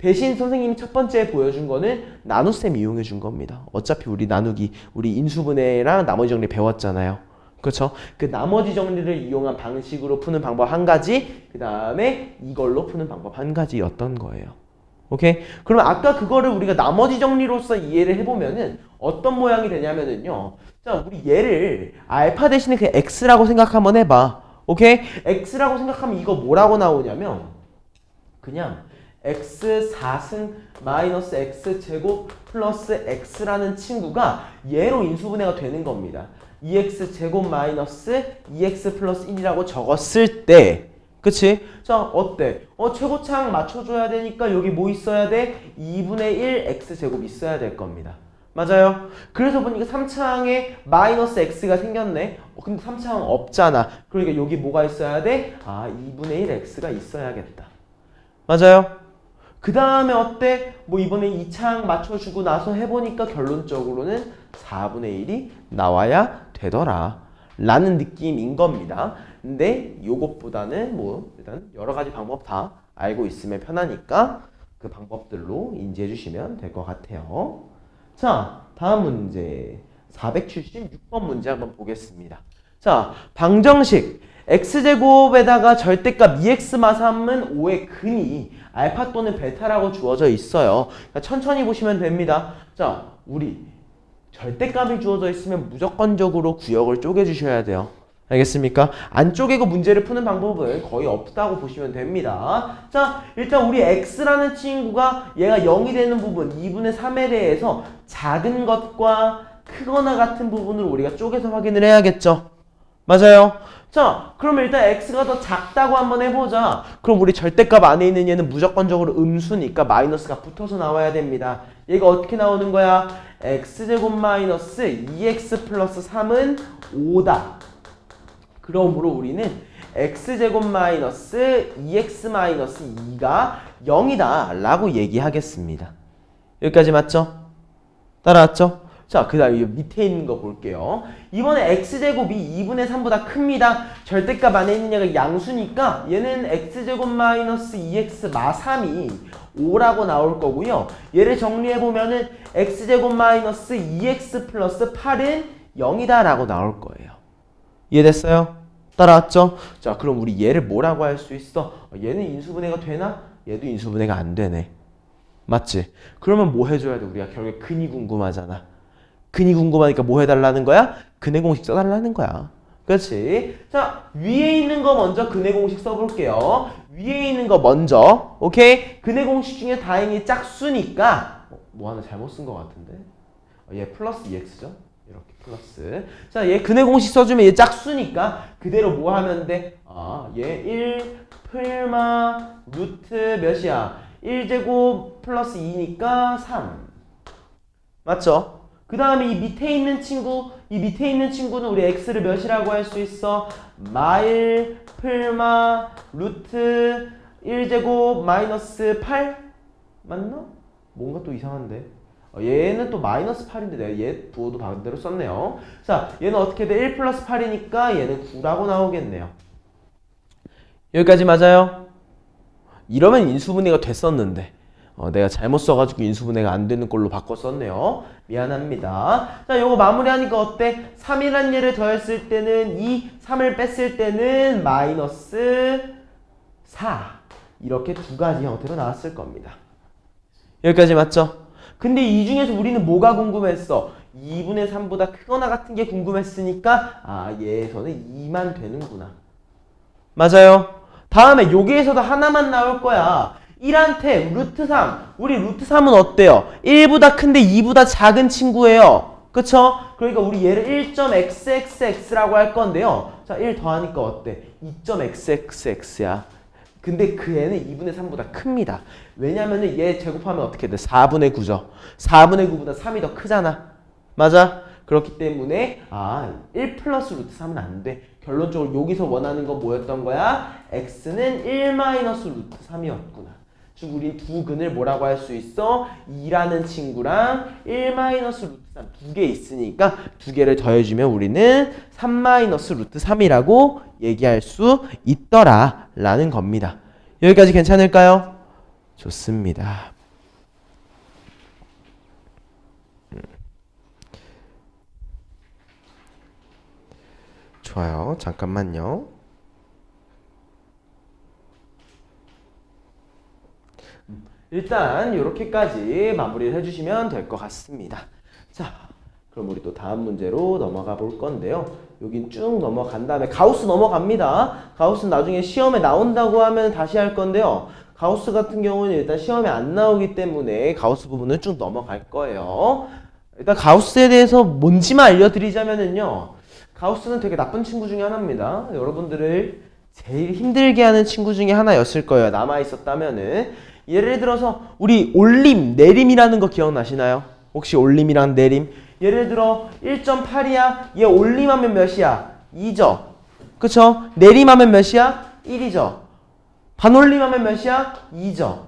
대신 선생님이 첫 번째 보여준 거는 나눗셈 이용해 준 겁니다. 어차피 우리 나누기, 우리 인수분해랑 나머지 정리 배웠잖아요. 그렇죠? 그 나머지 정리를 이용한 방식으로 푸는 방법 한 가지, 그 다음에 이걸로 푸는 방법 한 가지였던 거예요. 오케이? 그럼 아까 그거를 우리가 나머지 정리로서 이해를 해보면은 어떤 모양이 되냐면은요. 자, 우리 얘를 알파 대신에 그냥 x라고 생각 한번 해봐. 오케이? x라고 생각하면 이거 뭐라고 나오냐면 그냥 x 4승 마이너스 x 제곱 플러스 x라는 친구가 얘로 인수분해가 되는 겁니다. 2x 제곱 마이너스 2x 플러스 1이라고 적었을 때 그치? 자, 어때? 최고창 맞춰줘야 되니까 여기 뭐 있어야 돼? 2분의 1 x제곱 있어야 될 겁니다. 맞아요? 그래서 보니까 3창에 마이너스 x가 생겼네. 근데 3창은 없잖아. 그러니까 여기 뭐가 있어야 돼? 2분의 1 x가 있어야겠다. 맞아요? 그 다음에 어때? 뭐 이번에 2창 맞춰주고 나서 해보니까 결론적으로는 4분의 1이 나와야 되더라 라는 느낌인 겁니다. 근데 요것보다는 뭐 일단 여러 가지 방법 다 알고 있으면 편하니까 그 방법들로 인지해 주시면 될 것 같아요. 자, 다음 문제 476번 문제 한번 보겠습니다. 자, 방정식 x제곱에다가 절대값 2x 마삼은 5의 근이 알파 또는 베타라고 주어져 있어요. 그러니까 천천히 보시면 됩니다. 자, 우리 절대값이 주어져 있으면 무조건적으로 구역을 쪼개주셔야 돼요. 알겠습니까? 안 쪼개고 문제를 푸는 방법은 거의 없다고 보시면 됩니다. 자, 일단 우리 x라는 친구가 얘가 0이 되는 부분 2분의 3에 대해서 작은 것과 크거나 같은 부분을 우리가 쪼개서 확인을 해야겠죠. 맞아요. 자, 그러면 일단 x가 더 작다고 한번 해보자. 그럼 우리 절대값 안에 있는 얘는 무조건적으로 음수니까 마이너스가 붙어서 나와야 됩니다. 얘가 어떻게 나오는 거야? x제곱 마이너스 2x 플러스 3은 5다. 그러므로 우리는 x제곱 마이너스 2x 마이너스 2가 0이다 라고 얘기하겠습니다. 여기까지 맞죠? 따라왔죠? 자, 그 다음에 밑에 있는 거 볼게요. 이번에 x제곱이 2분의 3보다 큽니다. 절대값 안에 있는 얘가 양수니까 얘는 x제곱 마이너스 2x 마3이 5라고 나올 거고요. 얘를 정리해보면은 x제곱 마이너스 2x 플러스 8은 0이다 라고 나올 거예요. 이해됐어요? 따라왔죠? 자, 그럼 우리 얘를 뭐라고 할 수 있어? 얘는 인수분해가 되나? 얘도 인수분해가 안 되네. 맞지? 그러면 뭐 해줘야 돼? 우리가 결국에 근이 궁금하잖아. 근이 궁금하니까 뭐 해달라는 거야? 근의 공식 써달라는 거야. 그렇지? 자, 위에 있는 거 먼저 근의 공식 써볼게요. 위에 있는 거 먼저. 오케이? 근의 공식 중에 다행히 짝수니까 뭐 하나 잘못 쓴 거 같은데? 얘 플러스 2x죠? 이렇게 플러스. 자, 얘 근의 공식 써주면 얘 짝수니까 그대로 뭐 하면 돼? 얘 1 풀마 루트 몇이야? 1제곱 플러스 2니까 3. 맞죠? 그 다음에 이 밑에 있는 친구는 우리 x를 몇이라고 할 수 있어? 마일 풀마 루트 1제곱 마이너스 8? 맞나? 뭔가 또 이상한데? 얘는 또 마이너스 8인데 내가 얘 부호도 반대로 썼네요. 자, 얘는 어떻게 돼? 1 플러스 8이니까 얘는 9라고 나오겠네요. 여기까지 맞아요? 이러면 인수분해가 됐었는데 내가 잘못 써가지고 인수분해가 안 되는 걸로 바꿔 썼네요. 미안합니다. 자, 요거 마무리하니까 어때? 3이란 얘를 더했을 때는 2, 3을 뺐을 때는 마이너스 4. 이렇게 두 가지 형태로 나왔을 겁니다. 여기까지 맞죠? 근데 이 중에서 우리는 뭐가 궁금했어? 2분의 3보다 크거나 같은 게 궁금했으니까 얘에서는 2만 되는구나. 맞아요? 다음에 여기에서도 하나만 나올 거야. 1한테 루트 3. 우리 루트 3은 어때요? 1보다 큰데 2보다 작은 친구예요. 그쵸? 그러니까 우리 얘를 1.xxx라고 할 건데요. 자, 1 더하니까 어때? 2.xxx야. 근데 그 애는 2분의 3보다 큽니다. 왜냐면은 얘 제곱하면 어떻게 돼? 4분의 9죠. 4분의 9보다 3이 더 크잖아. 맞아? 그렇기 때문에 1 플러스 루트 3은 안 돼. 결론적으로 여기서 원하는 건 뭐였던 거야? x는 1 마이너스 루트 3이었구나. 즉 우린 두 근을 뭐라고 할 수 있어? 2라는 친구랑 1 마이너스 루트 3 두 개 있으니까 두 개를 더해주면 우리는 3 마이너스 루트 3이라고 얘기할 수 있더라 라는 겁니다. 여기까지 괜찮을까요? 좋습니다. 좋아요. 잠깐만요. 일단 이렇게까지 마무리를 해주시면 될 것 같습니다. 자, 그럼 우리 또 다음 문제로 넘어가 볼 건데요. 여긴 쭉 넘어간 다음에 가우스 넘어갑니다. 가우스는 나중에 시험에 나온다고 하면 다시 할 건데요. 가우스 같은 경우는 일단 시험에 안 나오기 때문에 가우스 부분은 쭉 넘어갈 거예요. 일단 가우스에 대해서 뭔지만 알려드리자면은요. 가우스는 되게 나쁜 친구 중에 하나입니다. 여러분들을 제일 힘들게 하는 친구 중에 하나였을 거예요. 남아있었다면은. 예를 들어서 우리 올림, 내림이라는 거 기억나시나요? 혹시 올림이랑 내림? 예를 들어 1.8이야. 얘 올림하면 몇이야? 2죠. 그쵸? 내림하면 몇이야? 1이죠. 반올림하면 몇이야? 2죠.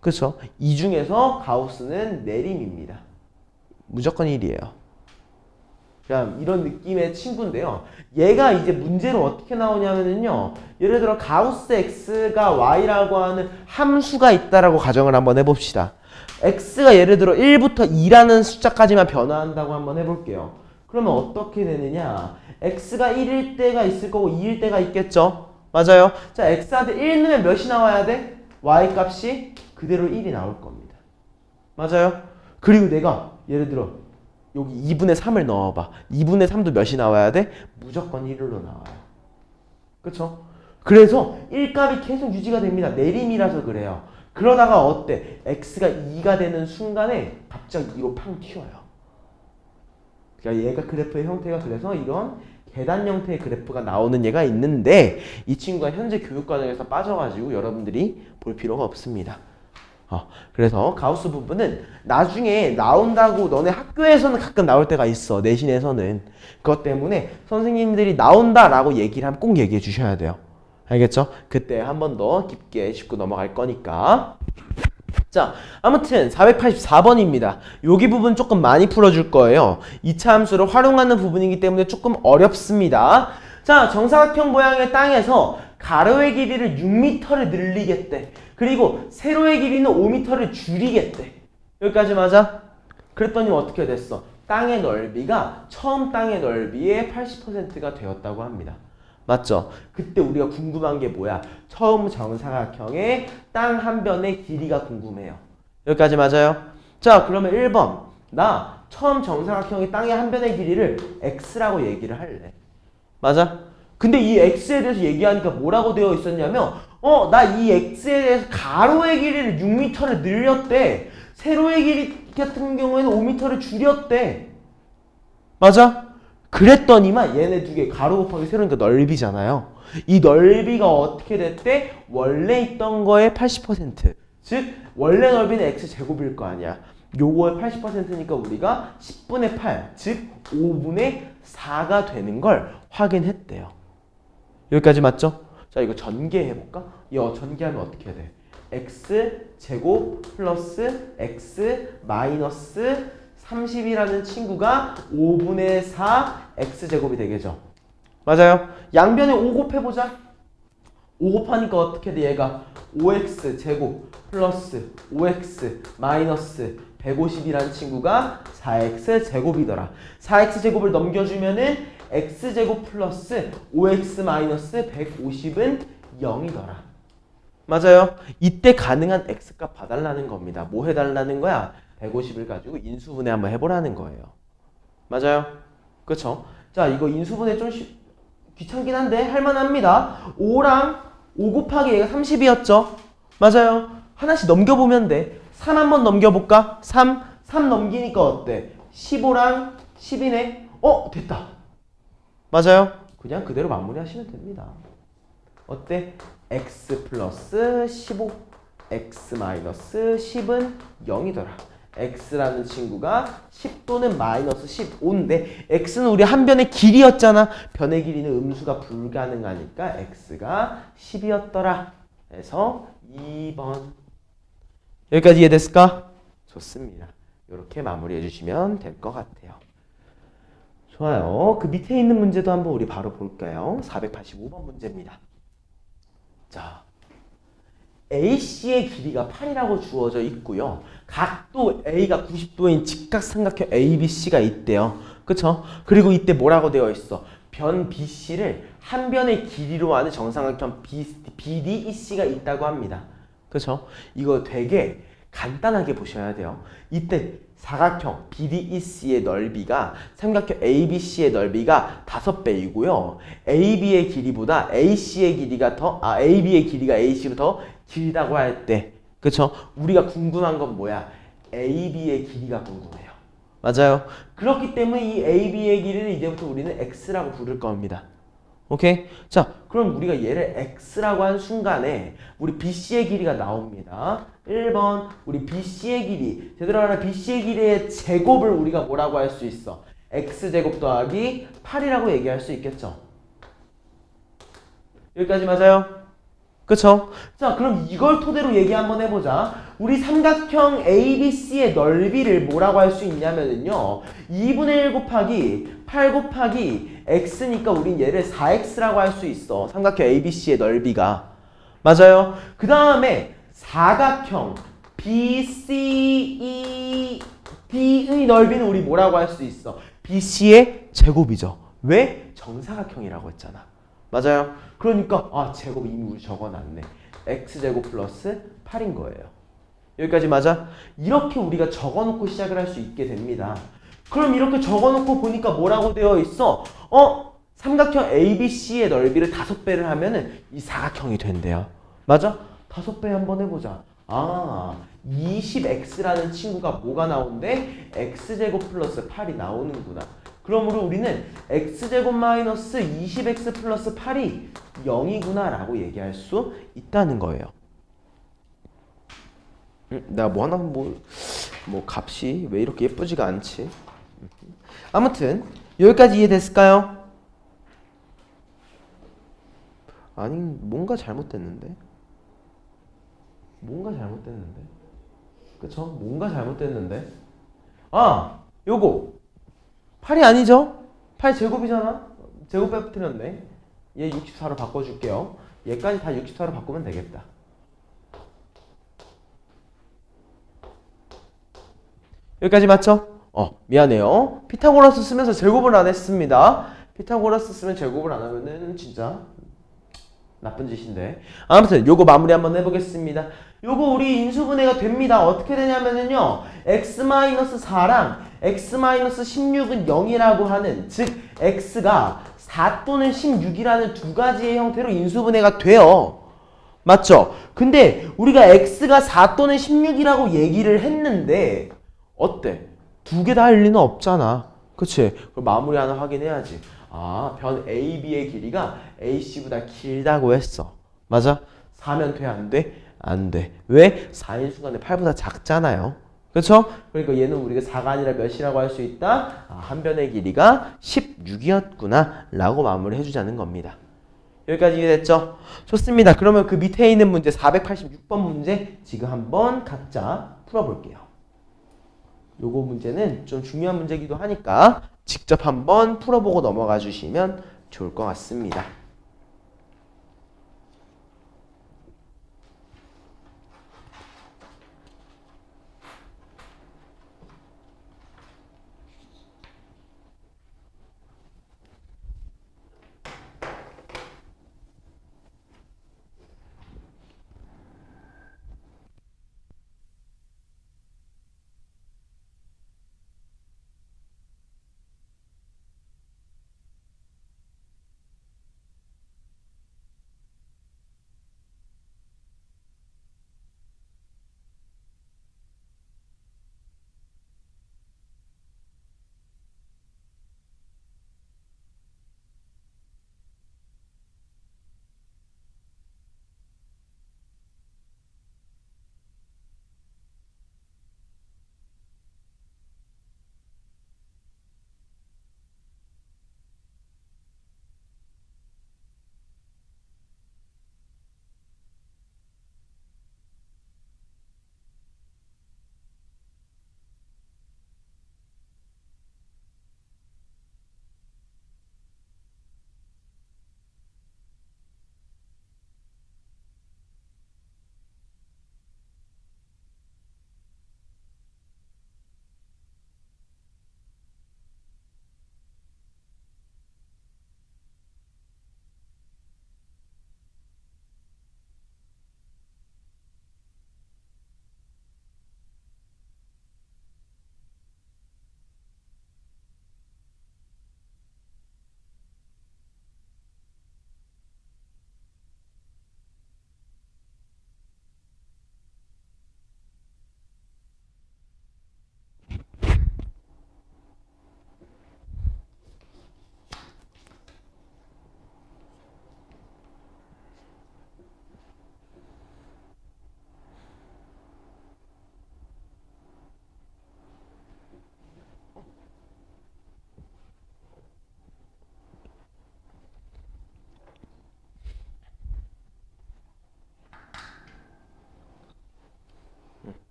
그쵸? 이 중에서 가우스는 내림입니다. 무조건 1이에요. 그냥 이런 느낌의 친구인데요. 얘가 이제 문제로 어떻게 나오냐면요. 예를 들어 가우스 x가 y라고 하는 함수가 있다라고 가정을 한번 해봅시다. x가 예를 들어 1부터 2라는 숫자까지만 변화한다고 한번 해볼게요. 그러면 어떻게 되느냐? x가 1일 때가 있을 거고 2일 때가 있겠죠? 맞아요. 자, x한테 1 넣으면 몇이 나와야 돼? y 값이 그대로 1이 나올 겁니다. 맞아요. 그리고 내가 예를 들어 여기 2분의 3을 넣어봐. 2분의 3도 몇이 나와야 돼? 무조건 1로 나와요. 그쵸? 그래서 1값이 계속 유지가 됩니다. 내림이라서 그래요. 그러다가 어때? x가 2가 되는 순간에 갑자기 2로 팡 튀어요. 그러니까 얘가 그래프의 형태가 그래서 이런 계단 형태의 그래프가 나오는 얘가 있는데 이 친구가 현재 교육과정에서 빠져가지고 여러분들이 볼 필요가 없습니다. 그래서 가우스 부분은 나중에 나온다고 너네 학교에서는 가끔 나올 때가 있어. 내신에서는. 그것 때문에 선생님들이 나온다라고 얘기를 하면 꼭 얘기해 주셔야 돼요. 알겠죠? 그때 한 번 더 깊게 짚고 넘어갈 거니까. 자, 아무튼 484번입니다. 여기 부분 조금 많이 풀어줄 거예요. 2차 함수를 활용하는 부분이기 때문에 조금 어렵습니다. 자, 정사각형 모양의 땅에서 가로의 길이를 6m를 늘리겠대. 그리고 세로의 길이는 5m를 줄이겠대. 여기까지 맞아? 그랬더니 어떻게 됐어? 땅의 넓이가 처음 땅의 넓이의 80%가 되었다고 합니다. 맞죠? 그때 우리가 궁금한 게 뭐야? 처음 정사각형의 땅 한 변의 길이가 궁금해요. 여기까지 맞아요? 자, 그러면 1번. 나 처음 정사각형의 땅의 한 변의 길이를 x라고 얘기를 할래. 맞아? 근데 이 x에 대해서 얘기하니까 뭐라고 되어 있었냐면 나 이 x에 대해서 가로의 길이를 6m를 늘렸대. 세로의 길이 같은 경우에는 5m를 줄였대. 맞아? 그랬더니만 얘네 두 개 가로 곱하기 세로니까 넓이잖아요. 이 넓이가 어떻게 됐대? 원래 있던 거의 80%. 즉 원래 넓이는 x제곱일 거 아니야. 요거의 80%니까 우리가 10분의 8, 즉 5분의 4가 되는 걸 확인했대요. 여기까지 맞죠? 자, 이거 전개해볼까? 전개하면 어떻게 돼? x제곱 플러스 x 마이너스 30이라는 친구가 5분의 4 x제곱이 되겠죠? 맞아요? 양변에 5 곱해보자. 5 곱하니까 어떻게 돼? 얘가 5x제곱 플러스 5x 마이너스 150이라는 친구가 4x제곱이더라. 4x제곱을 넘겨주면은 x제곱 플러스 5x 마이너스 150은 0이더라. 맞아요. 이때 가능한 x값 봐달라는 겁니다. 뭐 해달라는 거야? 150을 가지고 인수분해 한번 해보라는 거예요. 맞아요. 그쵸? 자, 이거 인수분해 좀 귀찮긴 한데 할만합니다. 5랑 5 곱하기 얘가 30이었죠? 맞아요. 하나씩 넘겨보면 돼. 3 한번 넘겨볼까? 3 넘기니까 어때? 15랑 10이네. 됐다. 맞아요. 그냥 그대로 마무리하시면 됩니다. 어때? x 플러스 15 x 마이너스 10은 0이더라. x라는 친구가 10 또는 마이너스 15인데 x는 우리 한 변의 길이였잖아. 변의 길이는 음수가 불가능하니까 x가 10이었더라. 그래서 2번. 여기까지 이해됐을까? 좋습니다. 이렇게 마무리해 주시면 될 것 같아요. 좋아요. 그 밑에 있는 문제도 한번 우리 바로 볼까요? 485번 문제입니다. 자, AC의 길이가 8이라고 주어져 있고요. 각도 A가 90도인 직각삼각형 ABC가 있대요. 그쵸? 그리고 이때 뭐라고 되어 있어? 변 BC를 한 변의 길이로 하는 정삼각형 BDEC가 있다고 합니다. 그쵸? 이거 되게 간단하게 보셔야 돼요. 이때 사각형 BDEC의 넓이가 삼각형 ABC의 넓이가 5배이고요. AB의 길이보다 AC의 길이가 AB의 길이가 AC보다 더 길다고 할 때, 그쵸? 우리가 궁금한 건 뭐야? AB의 길이가 궁금해요. 맞아요. 그렇기 때문에 이 AB의 길이를 이제부터 우리는 X라고 부를 겁니다. 오케이? 자, 그럼 우리가 얘를 X라고 한 순간에 우리 BC의 길이가 나옵니다. 1번, 우리 BC의 길이, 제대로 말하면 BC의 길이의 제곱을 우리가 뭐라고 할 수 있어? X제곱 더하기 8이라고 얘기할 수 있겠죠? 여기까지 맞아요? 그쵸? 자, 그럼 이걸 토대로 얘기 한번 해보자. 우리 삼각형 ABC의 넓이를 뭐라고 할 수 있냐면요. 2분의 1 곱하기 8 곱하기 X니까 우린 얘를 4X라고 할 수 있어. 삼각형 ABC의 넓이가. 맞아요? 그 다음에 사각형 BCED의 넓이는 우리 뭐라고 할 수 있어? BC의 제곱이죠. 왜? 정사각형이라고 했잖아. 맞아요? 그러니까 제곱 이미 우리 적어놨네. X제곱 플러스 8인 거예요. 여기까지 맞아? 이렇게 우리가 적어놓고 시작을 할 수 있게 됩니다. 그럼 이렇게 적어놓고 보니까 뭐라고 되어 있어? 삼각형 ABC의 넓이를 5배를 하면은 이 사각형이 된대요. 맞아? 5배 한번 해보자. 20X라는 친구가 뭐가 나온대? X제곱 플러스 8이 나오는구나. 그러므로 우리는 X제곱 마이너스 20X 플러스 8이 0이구나 라고 얘기할 수 있다는 거예요. 내가 뭐 하나 뭐 값이 왜 이렇게 예쁘지가 않지? 아무튼 여기까지 이해됐을까요? 아니 뭔가 잘못됐는데? 그쵸? 뭔가 잘못됐는데? 요거 8이 아니죠? 8 제곱이잖아? 제곱 빼뜨렸네. 얘 64로 바꿔줄게요. 얘까지 다 64로 바꾸면 되겠다. 여기까지 맞죠? 미안해요. 피타고라스 쓰면서 제곱을 안 했습니다. 피타고라스 쓰면 제곱을 안 하면은 진짜 나쁜 짓인데. 아무튼 요거 마무리 한번 해보겠습니다. 요거 우리 인수분해가 됩니다. 어떻게 되냐면은요. x-4랑 x-16은 0이라고 하는, 즉 x가 4 또는 16이라는 두 가지의 형태로 인수분해가 돼요. 맞죠? 근데 우리가 x가 4 또는 16이라고 얘기를 했는데 어때? 두 개 다 할 리는 없잖아. 그치? 그럼 마무리 하나 확인해야지. 변 AB의 길이가 AC보다 길다고 했어. 맞아? 4면 돼? 안 돼? 안 돼. 왜? 4인 순간에 8보다 작잖아요. 그쵸? 그러니까 얘는 우리가 4가 아니라 몇이라고 할 수 있다? 한 변의 길이가 16이었구나 라고 마무리 해주자는 겁니다. 여기까지 이해됐죠? 좋습니다. 그러면 그 밑에 있는 문제 486번 문제 지금 한번 각자 풀어볼게요. 요거 문제는 좀 중요한 문제이기도 하니까 직접 한번 풀어보고 넘어가 주시면 좋을 것 같습니다.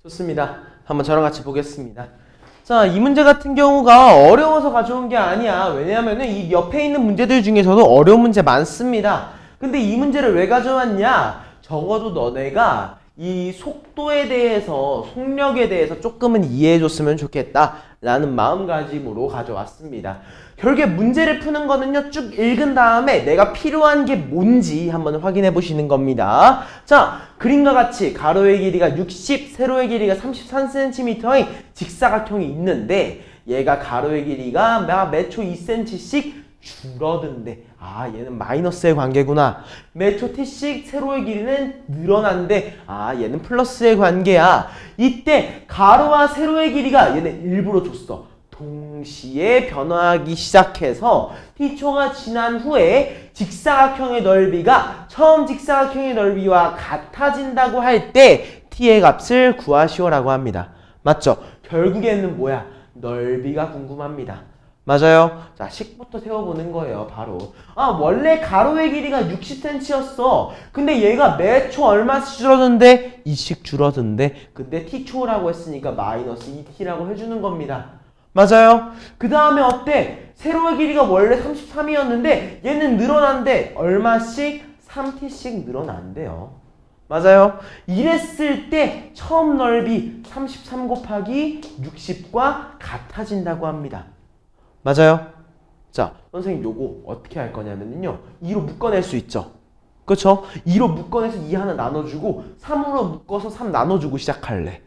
좋습니다. 한번 저랑 같이 보겠습니다. 자, 이 문제 같은 경우가 어려워서 가져온 게 아니야. 왜냐하면은 이 옆에 있는 문제들 중에서도 어려운 문제 많습니다. 근데 이 문제를 왜 가져왔냐? 적어도 너네가 이 속도에 대해서, 속력에 대해서 조금은 이해해줬으면 좋겠다 라는 마음가짐으로 가져왔습니다. 결국에 문제를 푸는 거는요, 쭉 읽은 다음에 내가 필요한 게 뭔지 한번 확인해 보시는 겁니다. 자, 그림과 같이 가로의 길이가 60, 세로의 길이가 33cm의 직사각형이 있는데 얘가 가로의 길이가 매 초 2cm씩 줄어든대. 아, 얘는 마이너스의 관계구나. 매 초 t씩 세로의 길이는 늘어난대. 아, 얘는 플러스의 관계야. 이때 가로와 세로의 길이가 얘는 일부러 줬어. 동시에 변화하기 시작해서 t초가 지난 후에 직사각형의 넓이가 처음 직사각형의 넓이와 같아진다고 할 때 t의 값을 구하시오라고 합니다. 맞죠? 결국에는 뭐야? 넓이가 궁금합니다. 맞아요. 자, 식부터 세워보는 거예요. 바로. 아, 원래 가로의 길이가 60cm였어. 근데 얘가 매 초 얼마씩 줄어든대? 2씩 줄어든대. 근데 t초라고 했으니까 마이너스 2t라고 해주는 겁니다. 맞아요. 그 다음에 어때? 세로의 길이가 원래 33이었는데 얘는 늘어난대. 얼마씩? 3t씩 늘어난대요. 맞아요. 이랬을 때 처음 넓이 33 곱하기 60과 같아진다고 합니다. 맞아요. 자, 선생님 요거 어떻게 할 거냐면요, 2로 묶어낼 수 있죠. 그쵸? 2로 묶어내서 2 하나 나눠주고 3으로 묶어서 3 나눠주고 시작할래.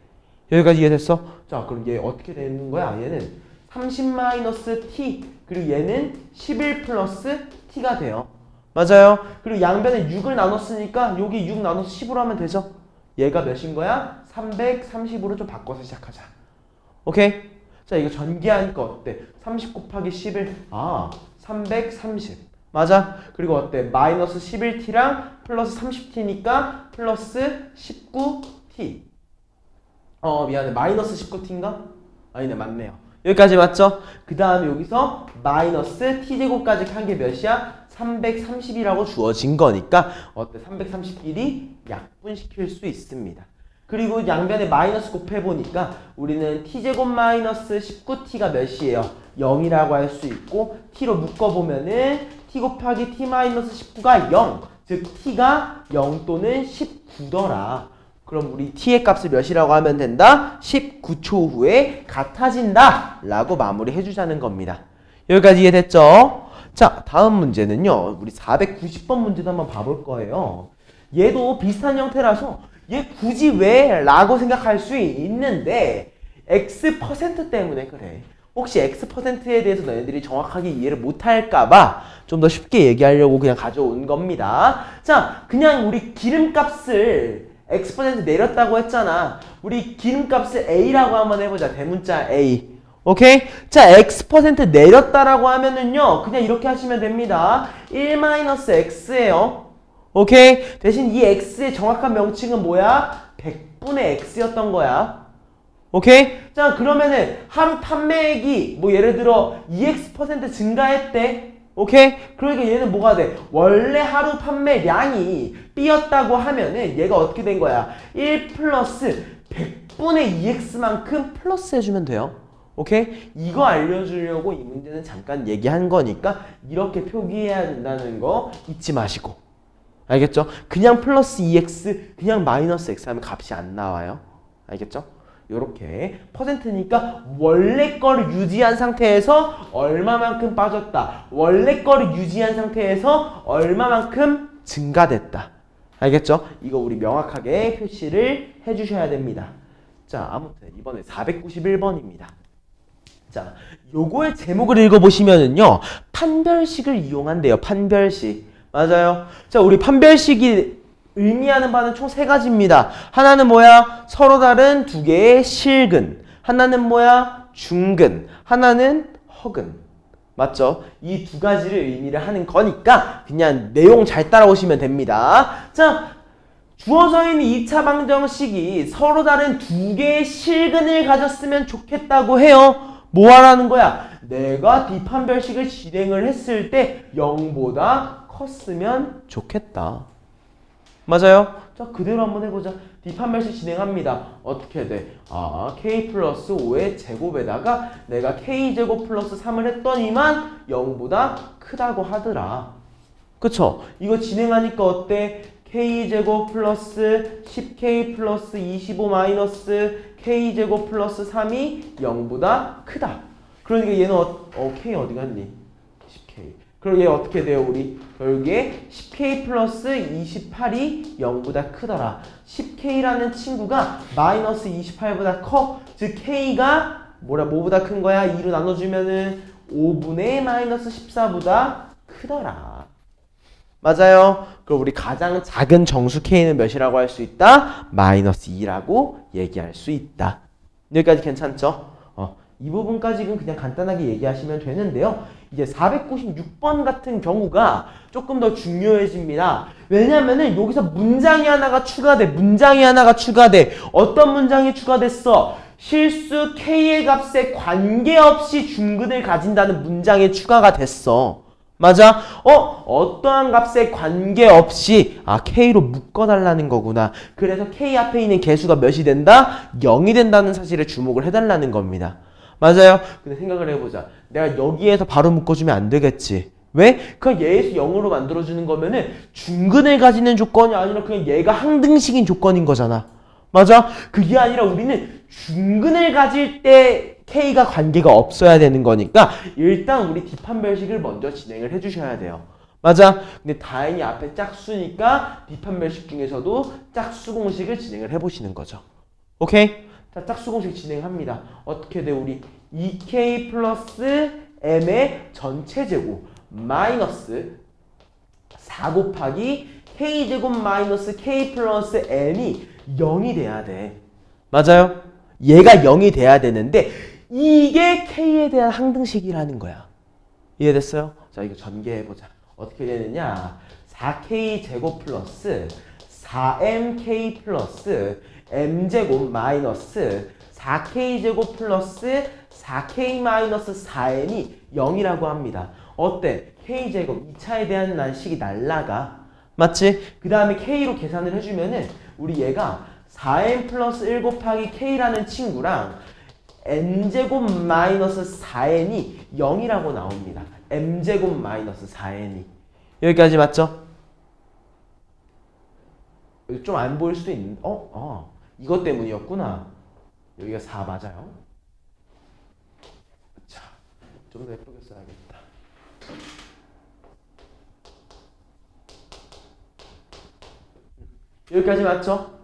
여기까지 이해됐어? 자, 그럼 얘 어떻게 되는 거야? 얘는 30-t 그리고 얘는 11 플러스 t가 돼요. 맞아요. 그리고 양변에 6을 나눴으니까 여기 6 나눠서 10으로 하면 되죠. 얘가 몇인 거야? 330으로 좀 바꿔서 시작하자. 오케이? 자, 이거 전개하니까 어때? 30 곱하기 11. 아, 330. 맞아? 그리고 어때? 마이너스 11t랑 플러스 30t니까 플러스 19t. 미안해. 마이너스 19t인가? 아니네, 맞네요. 여기까지 맞죠? 그 다음에 여기서 마이너스 t제곱까지 한 게 몇이야? 330이라고 주어진 거니까 어때? 330끼리 약분시킬 수 있습니다. 그리고 양변에 마이너스 곱해보니까 우리는 t제곱 마이너스 19t가 몇이에요? 0이라고 할 수 있고 t로 묶어보면은 t 곱하기 t 마이너스 19가 0. 즉 t가 0 또는 19더라. 그럼 우리 t의 값을 몇이라고 하면 된다? 19초 후에 같아진다 라고 마무리해주자는 겁니다. 여기까지 이해됐죠? 자, 다음 문제는요, 우리 490번 문제도 한번 봐볼 거예요. 얘도 비슷한 형태라서 얘 굳이 왜? 라고 생각할 수 있는데 X% 때문에 그래. 혹시 X%에 대해서 너희들이 정확하게 이해를 못할까봐 좀 더 쉽게 얘기하려고 그냥 가져온 겁니다. 자, 그냥 우리 기름값을 X% 내렸다고 했잖아. 우리 기름값을 A라고 한번 해보자. 대문자 A. 오케이? 자, X% 내렸다라고 하면은요, 그냥 이렇게 하시면 됩니다. 1-X예요. 오케이? 대신 이 X의 정확한 명칭은 뭐야? 100분의 X였던 거야. 오케이? 자, 그러면은 하루 판매액이 뭐 예를 들어 2X% 증가했대. 오케이? 그러니까 얘는 뭐가 돼? 원래 하루 판매량이 B였다고 하면은 얘가 어떻게 된 거야? 1 플러스 100분의 2X만큼 플러스 해주면 돼요. 오케이? 이거 알려주려고 이 문제는 잠깐 얘기한 거니까 이렇게 표기해야 된다는 거 잊지 마시고. 알겠죠? 그냥 플러스 2x, 그냥 마이너스 x 하면 값이 안 나와요. 알겠죠? 요렇게 퍼센트니까 원래 거를 유지한 상태에서 얼마만큼 빠졌다. 원래 거를 유지한 상태에서 얼마만큼 증가됐다. 알겠죠? 이거 우리 명확하게 표시를 해주셔야 됩니다. 자, 아무튼 이번에 491번입니다. 자, 요거의 제목을 읽어보시면은요, 판별식을 이용한대요. 판별식. 맞아요. 자, 우리 판별식이 의미하는 바는 총 3가지입니다. 하나는 뭐야? 서로 다른 2개의 실근. 하나는 뭐야? 중근. 하나는 허근. 맞죠? 이 2가지를 의미를 하는 거니까 그냥 내용 잘 따라오시면 됩니다. 자, 주어져 있는 2차 방정식이 서로 다른 2개의 실근을 가졌으면 좋겠다고 해요. 뭐 하라는 거야? 내가 비판별식을 실행을 했을 때 0보다 컸으면 좋겠다. 맞아요? 자, 그대로 한번 해보자. 뒷판별식 진행합니다. 어떻게 돼? k 플러스 5의 제곱에다가 내가 k제곱 플러스 3을 했더니만 0보다 크다고 하더라. 그쵸? 이거 진행하니까 어때? k제곱 플러스 10k 플러스 25 마이너스 k제곱 플러스 3이 0보다 크다. 그러니까 얘는 k 어디 갔니? 10k. 그럼 얘 어떻게 돼요, 우리? 결국에 10k 플러스 28이 0보다 크더라. 10k라는 친구가 마이너스 28보다 커. 즉 k가 뭐보다 큰 거야? 2로 나눠주면은 5분의 마이너스 14보다 크더라. 맞아요. 그럼 우리 가장 작은 정수 k는 몇이라고 할 수 있다? 마이너스 2라고 얘기할 수 있다. 여기까지 괜찮죠? 이 부분까지는 그냥 간단하게 얘기하시면 되는데요. 이제 496번 같은 경우가 조금 더 중요해집니다. 왜냐면은 여기서 문장이 하나가 추가돼. 어떤 문장이 추가됐어? 실수 k의 값에 관계없이 중근을 가진다는 문장이 추가가 됐어. 맞아? 어떠한 값에 관계없이 k로 묶어달라는 거구나. 그래서 k 앞에 있는 개수가 몇이 된다? 0이 된다는 사실에 주목을 해달라는 겁니다. 맞아요? 근데 생각을 해보자. 내가 여기에서 바로 묶어주면 안 되겠지. 왜? 그냥 얘에서 0으로 만들어주는 거면은 중근을 가지는 조건이 아니라 그냥 얘가 항등식인 조건인 거잖아. 맞아? 그게 아니라 우리는 중근을 가질 때 k가 관계가 없어야 되는 거니까 일단 우리 뒷판별식을 먼저 진행을 해주셔야 돼요. 맞아? 근데 다행히 앞에 짝수니까 뒷판별식 중에서도 짝수 공식을 진행을 해보시는 거죠. 오케이? 자, 짝수 공식 진행합니다. 어떻게 돼? 우리 2k 플러스 m의 전체 제곱 마이너스 4 곱하기 k제곱 마이너스 k 플러스 m이 0이 돼야 돼. 맞아요? 얘가 0이 돼야 되는데 이게 k에 대한 항등식이라는 거야. 이해됐어요? 자, 이거 전개해보자. 어떻게 되느냐? 4k 제곱 플러스 4mk 플러스 m제곱 마이너스 4k 제곱 플러스 4k 마이너스 4m이 0이라고 합니다. 어때? k제곱 2차에 대한 난식이 날라가. 맞지? 그 다음에 k로 계산을 해주면은 우리 얘가 4m 플러스 1 곱하기 k라는 친구랑 n제곱 마이너스 4n이 0이라고 나옵니다. m제곱 마이너스 4n이. 여기까지 맞죠? 좀 안 보일 수도 있는데 이것 때문이었구나. 여기가 4 맞아요? 자, 좀 더 예쁘게 써야겠다. 여기까지 맞죠?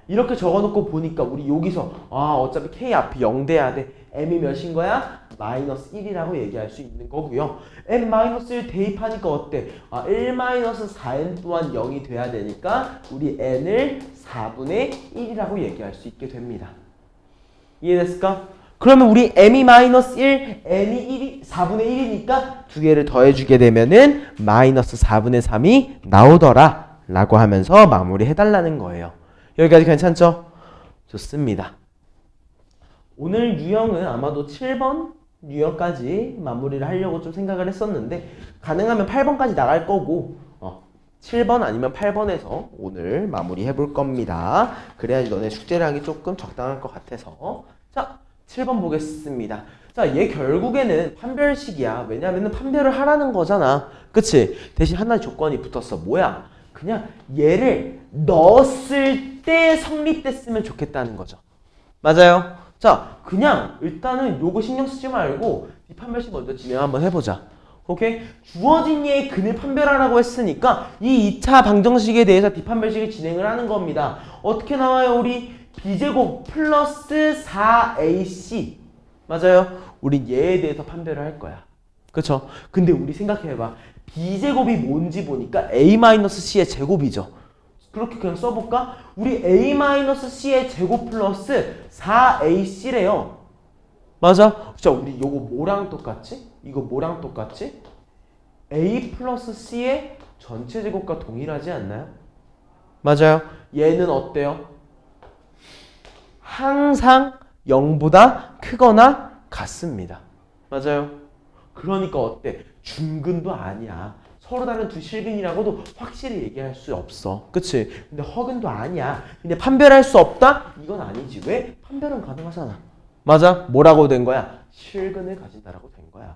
이렇게 적어놓고 보니까 우리 여기서 어차피 k 앞이 0 돼야 돼. m이 몇인 거야? 마이너스 1이라고 얘기할 수 있는 거고요. m 마이너스 1 대입하니까 어때? 1 마이너스 4n 또한 0이 돼야 되니까 우리 n을 4분의 1이라고 얘기할 수 있게 됩니다. 이해됐을까? 그러면 우리 m이 마이너스 1, n이 4분의 1이니까 두 개를 더해주게 되면은 마이너스 4분의 3이 나오더라 라고 하면서 마무리해달라는 거예요. 여기까지 괜찮죠? 좋습니다. 오늘 유형은 아마도 7번 유형까지 마무리를 하려고 좀 생각을 했었는데 가능하면 8번까지 나갈 거고 7번 아니면 8번에서 오늘 마무리 해볼 겁니다. 그래야지 너네 숙제를 하기 조금 적당할 것 같아서. 자, 7번 보겠습니다. 자, 얘 결국에는 판별식이야. 왜냐면은 판별을 하라는 거잖아. 그치? 대신 하나의 조건이 붙었어. 뭐야? 그냥 얘를 넣었을 때 성립됐으면 좋겠다는 거죠. 맞아요? 자, 그냥 일단은 요거 신경 쓰지 말고 이 판별식 먼저 진행 한번 해보자. 오케이? 주어진 얘의 근을 판별하라고 했으니까 이 2차 방정식에 대해서 뒷판별식을 진행을 하는 겁니다. 어떻게 나와요? 우리 b제곱 플러스 4ac. 맞아요? 우리 얘에 대해서 판별을 할 거야. 그쵸? 근데 우리 생각해봐. b제곱이 뭔지 보니까 a-c의 제곱이죠. 그렇게 그냥 써볼까? 우리 a-c의 제곱 플러스 4ac래요. 맞아? 자, 우리 요거 뭐랑 똑같지? 이거 뭐랑 똑같지? a 플러스 c의 전체 제곱과 동일하지 않나요? 맞아요. 얘는 어때요? 항상 0보다 크거나 같습니다. 맞아요. 그러니까 어때? 중근도 아니야. 서로 다른 두 실근이라고도 확실히 얘기할 수 없어. 그치? 근데 허근도 아니야. 근데 판별할 수 없다? 이건 아니지. 왜? 판별은 가능하잖아. 맞아? 뭐라고 된 거야? 실근을 가진다라고 된 거야.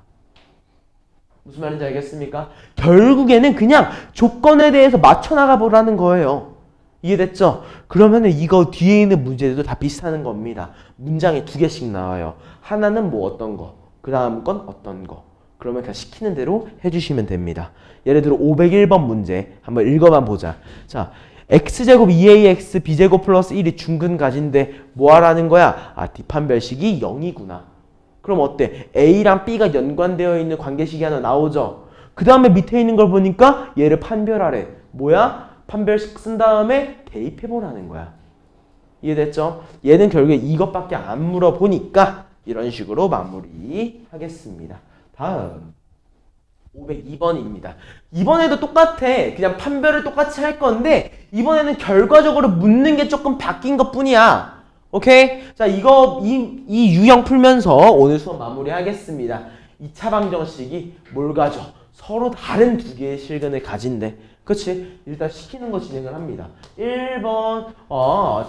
무슨 말인지 알겠습니까? 결국에는 그냥 조건에 대해서 맞춰나가 보라는 거예요. 이해됐죠? 그러면은 이거 뒤에 있는 문제들도 다 비슷한 겁니다. 문장이 두 개씩 나와요. 하나는 뭐 어떤 거, 그 다음 건 어떤 거. 그러면 그냥 시키는 대로 해주시면 됩니다. 예를 들어 501번 문제 한번 읽어만 보자. 자, x제곱 2ax b제곱 플러스 1이 중근 가진데 뭐 하라는 거야? 아, 뒷판별식이 0이구나. 그럼 어때? a랑 b가 연관되어 있는 관계식이 하나 나오죠? 그 다음에 밑에 있는 걸 보니까 얘를 판별하래. 뭐야? 판별식 쓴 다음에 대입해보라는 거야. 이해됐죠? 얘는 결국에 이것밖에 안 물어보니까 이런 식으로 마무리하겠습니다. 다음 502번입니다. 이번에도 똑같아. 그냥 판별을 똑같이 할 건데 이번에는 결과적으로 묻는 게 조금 바뀐 것 뿐이야. 오케이? 자, 이 유형 풀면서 오늘 수업 마무리하겠습니다. 2차 방정식이 뭘 가져? 서로 다른 두 개의 실근을 가진대. 그치? 일단 시키는 거 진행을 합니다. 1번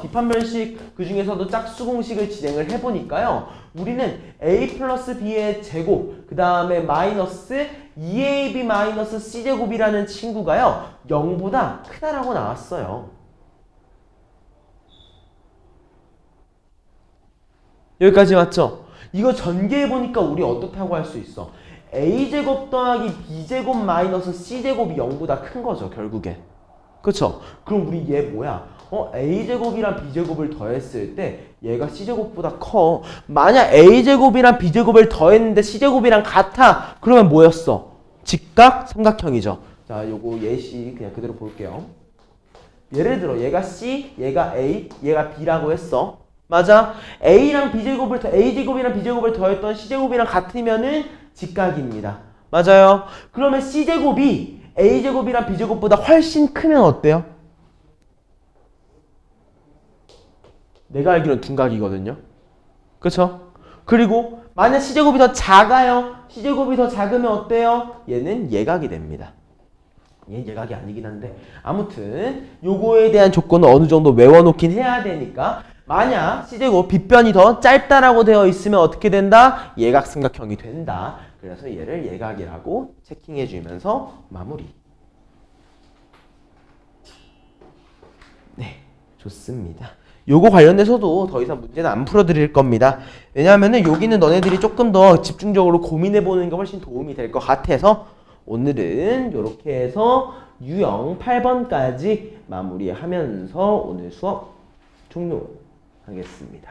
뒷판별식 그 중에서도 짝수공식을 진행을 해보니까요. 우리는 a 플러스 b의 제곱 그 다음에 마이너스 2ab 마이너스 c제곱이라는 친구가요. 0보다 크다라고 나왔어요. 여기까지 맞죠? 이거 전개해보니까 우리 어떻다고 할 수 있어? a제곱 더하기 b제곱 마이너스 c제곱이 0보다 큰 거죠, 결국에. 그쵸? 그럼 우리 얘 뭐야? a제곱이랑 b제곱을 더했을 때 얘가 c제곱보다 커. 만약 a제곱이랑 b제곱을 더했는데 c제곱이랑 같아. 그러면 뭐였어? 직각 삼각형이죠. 자, 요거 예시 그냥 그대로 볼게요. 예를 들어 얘가 c, 얘가 a, 얘가 b라고 했어. 맞아? a랑 b제곱을 a제곱이랑 b제곱을 더했던 c제곱이랑 같으면은 직각입니다. 맞아요? 그러면 c제곱이 a제곱이랑 b제곱보다 훨씬 크면 어때요? 내가 알기로는 둔각이거든요. 그쵸? 그리고 만약 c제곱이 더 작아요. c제곱이 더 작으면 어때요? 얘는 예각이 됩니다. 얘는 예각이 아니긴 한데 아무튼 요거에 대한 조건은 어느 정도 외워놓긴 해야 되니까 만약 c제곱 빗변이 더 짧다라고 되어 있으면 어떻게 된다? 예각삼각형이 된다. 그래서 얘를 예각이라고 체킹해 주면서 마무리. 네, 좋습니다. 요거 관련해서도 더 이상 문제는 안 풀어드릴 겁니다. 왜냐하면은 여기는 너네들이 조금 더 집중적으로 고민해 보는 게 훨씬 도움이 될 것 같아서 오늘은 이렇게 해서 유형 8번까지 마무리하면서 오늘 수업 종료하겠습니다.